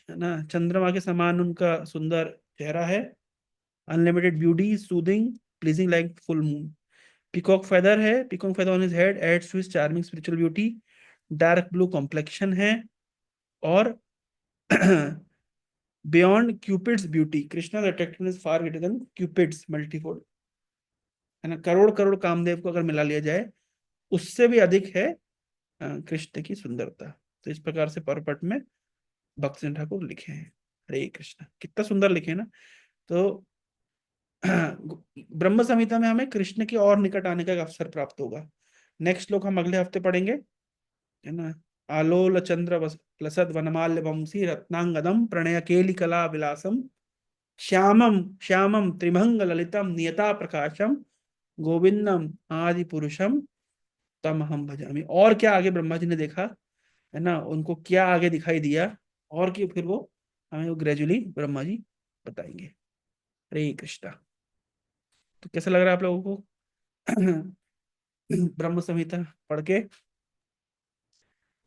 है ना, चंद्रमा के समान उनका सुंदर चेहरा है, unlimited beauty, soothing, pleasing like full moon. Peacock feather है, peacock feather on his head adds to his charming spiritual beauty. Dark blue complexion है, और beyond Cupid's beauty Krishna attractiveness far greater than Cupid's multifold, है ना, करोड़ करोड़ कामदेव को अगर मिला लिया जाए उससे भी अधिक है कृष्ण की सुंदरता। तो इस प्रकार से परपट में भक्त सिंह ठाकुर लिखे हैं। हरे कृष्ण, कितना सुंदर लिखे हैं ना। तो ब्रह्म संहिता में हमें कृष्ण के और निकट आने का एक अवसर प्राप्त होगा। नेक्स्ट श्लोक हम अगले हफ्ते पढ़ेंगे, है ना। आलोल चंद्र लसद वनमाल्य वंशी रत्नांगदम प्रणय केली कला विलासम श्यामम श्यामम त्रिभंग ललितम नियता प्रकाशम गोविंदम आदि पुरुषम तम हम भजामि। और क्या आगे ब्रह्मा जी ने देखा, है ना, उनको क्या आगे दिखाई दिया, और कि फिर वो हमें वो ग्रेजुअली ब्रह्मा जी बताएंगे। हरे कृष्णा। तो कैसा लग रहा है आप लोगों को ब्रह्म संहिता पढ़ के?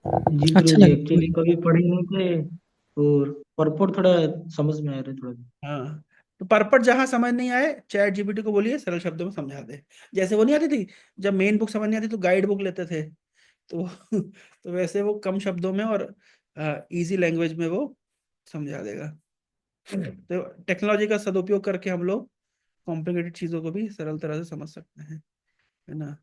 जी गुरु अच्छा जी, लगा एक्चुअली कभी पढ़े नहीं थे, और पurport थोड़ा समझ में आ रहा है थोड़ा। हाँ, तो परपट जहां समझ नहीं आए चैट जीपीटी को बोलिए सरल शब्दों में समझा दे। जैसे वो नहीं आती थी, जब मेन बुक समझ नहीं आती तो गाइड बुक लेते थे, तो तो वैसे वो कम शब्दों में और इजी लैंग्वेज में वो समझा देगा। तो टेक्नोलॉजी का सदुपयोग करके हम लोग कॉम्प्लिकेटेड चीजों को भी सरल तरह से समझ सकते हैं, है ना।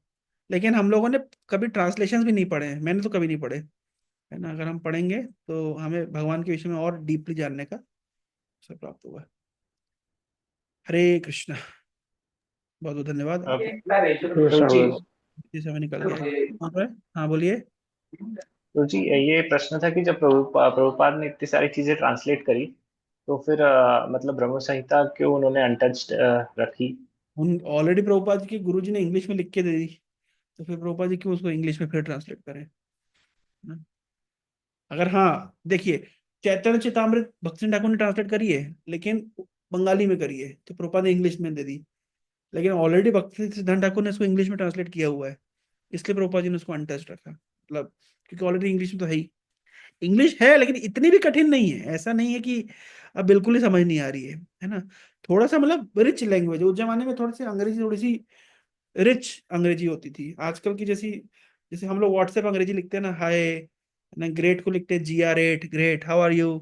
लेकिन हम लोगों ने कभी ट्रांसलेशन भी नहीं पढ़े हैं, मैंने तो कभी नहीं पढ़े, है ना। अगर हम पढ़ेंगे तो हमें भगवान के विषय में और डीपली जानने का अवसर प्राप्त होगा। हरे कृष्णा, बहुत बहुत धन्यवाद आप। प्रभु जी, इसी समय निकल गया है। कहाँ पर है? हाँ बोलिए। प्रभु जी, ये प्रश्न था कि जब प्रभुपाद ने इतनी सारी चीजें ट्रांसलेट करी, तो फिर मतलब ब्रह्म संहिता क्यों उन्होंने अनटच्ड रखी? उन ऑलरेडी प्रभुपाद जी के गुरु जी ने इंग्लिश में लिख के दे दी, तो फिर प्रभुपाद जी क्यों उसको इंग्लिश में फिर ट्रांसलेट करें ना? अगर हाँ देखिए, चैतन्य चेतामृत भक्त सिंह ठाकुर ने ट्रांसलेट करी है लेकिन बंगाली में करी है, तो प्रभुपाद ने इंग्लिश में दे दी। लेकिन ऑलरेडी भक्त सिद्धांत ठाकुर ने उसको इंग्लिश में ट्रांसलेट किया हुआ है, इसलिए प्रभुपाद जी ने उसको अनटच्ड रखा, मतलब क्योंकि ऑलरेडी इंग्लिश में तो है ही। इंग्लिश है लेकिन इतनी भी कठिन नहीं है, ऐसा नहीं है कि अब बिल्कुल ही समझ नहीं आ रही है ना। थोड़ा सा मतलब रिच लैंग्वेज, उस जमाने में थोड़ी सी अंग्रेजी, थोड़ी सी रिच अंग्रेजी होती थी। आजकल की जैसी, जैसे हम लोग व्हाट्सएप अंग्रेजी लिखते हैं ना, हाय ना, ग्रेट को लिखते हैं GR8, great, how are you,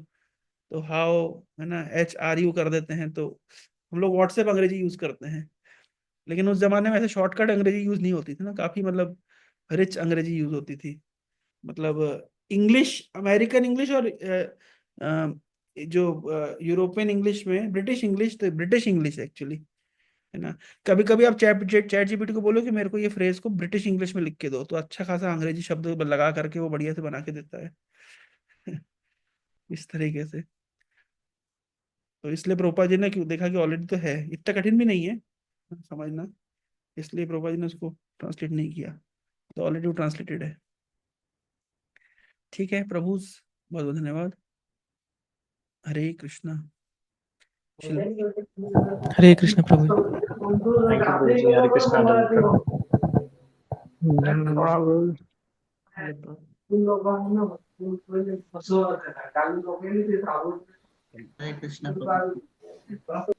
तो हाउ है ना, HRU कर देते हैं, तो हम लोग व्हाट्सएप अंग्रेजी यूज करते हैं। लेकिन उस जमाने में ऐसे शॉर्टकट अंग्रेजी यूज नहीं होती थी ना, काफी मतलब रिच अंग्रेजी यूज होती थी। मतलब इंग्लिश, अमेरिकन इंग्लिश और जो यूरोपियन इंग्लिश में ब्रिटिश इंग्लिश, तो ब्रिटिश इंग्लिश एक्चुअली है ना। कभी कभी आप चैट जीपीटी को बोलो कि मेरे को ये फ्रेज को ब्रिटिश इंग्लिश में लिख के दो, तो अच्छा खासा अंग्रेजी शब्द लगा करके वो बढ़िया से बना के देता है। इस तरीके से। तो इसलिए प्रोपा जी ने क्यों देखा कि ऑलरेडी तो है, इतना कठिन भी नहीं है समझना, इसलिए प्रोपा जी ने उसको ट्रांसलेट नहीं किया, तो ऑलरेडी वो ट्रांसलेटेड है। ठीक है प्रभु, बहुत बहुत धन्यवाद। हरे कृष्णा। हरे कृष्ण प्रभु जी। थैंक यू प्रभु जी, हरे कृष्णा दंड प्रणाम। हरे कृष्ण प्रभु।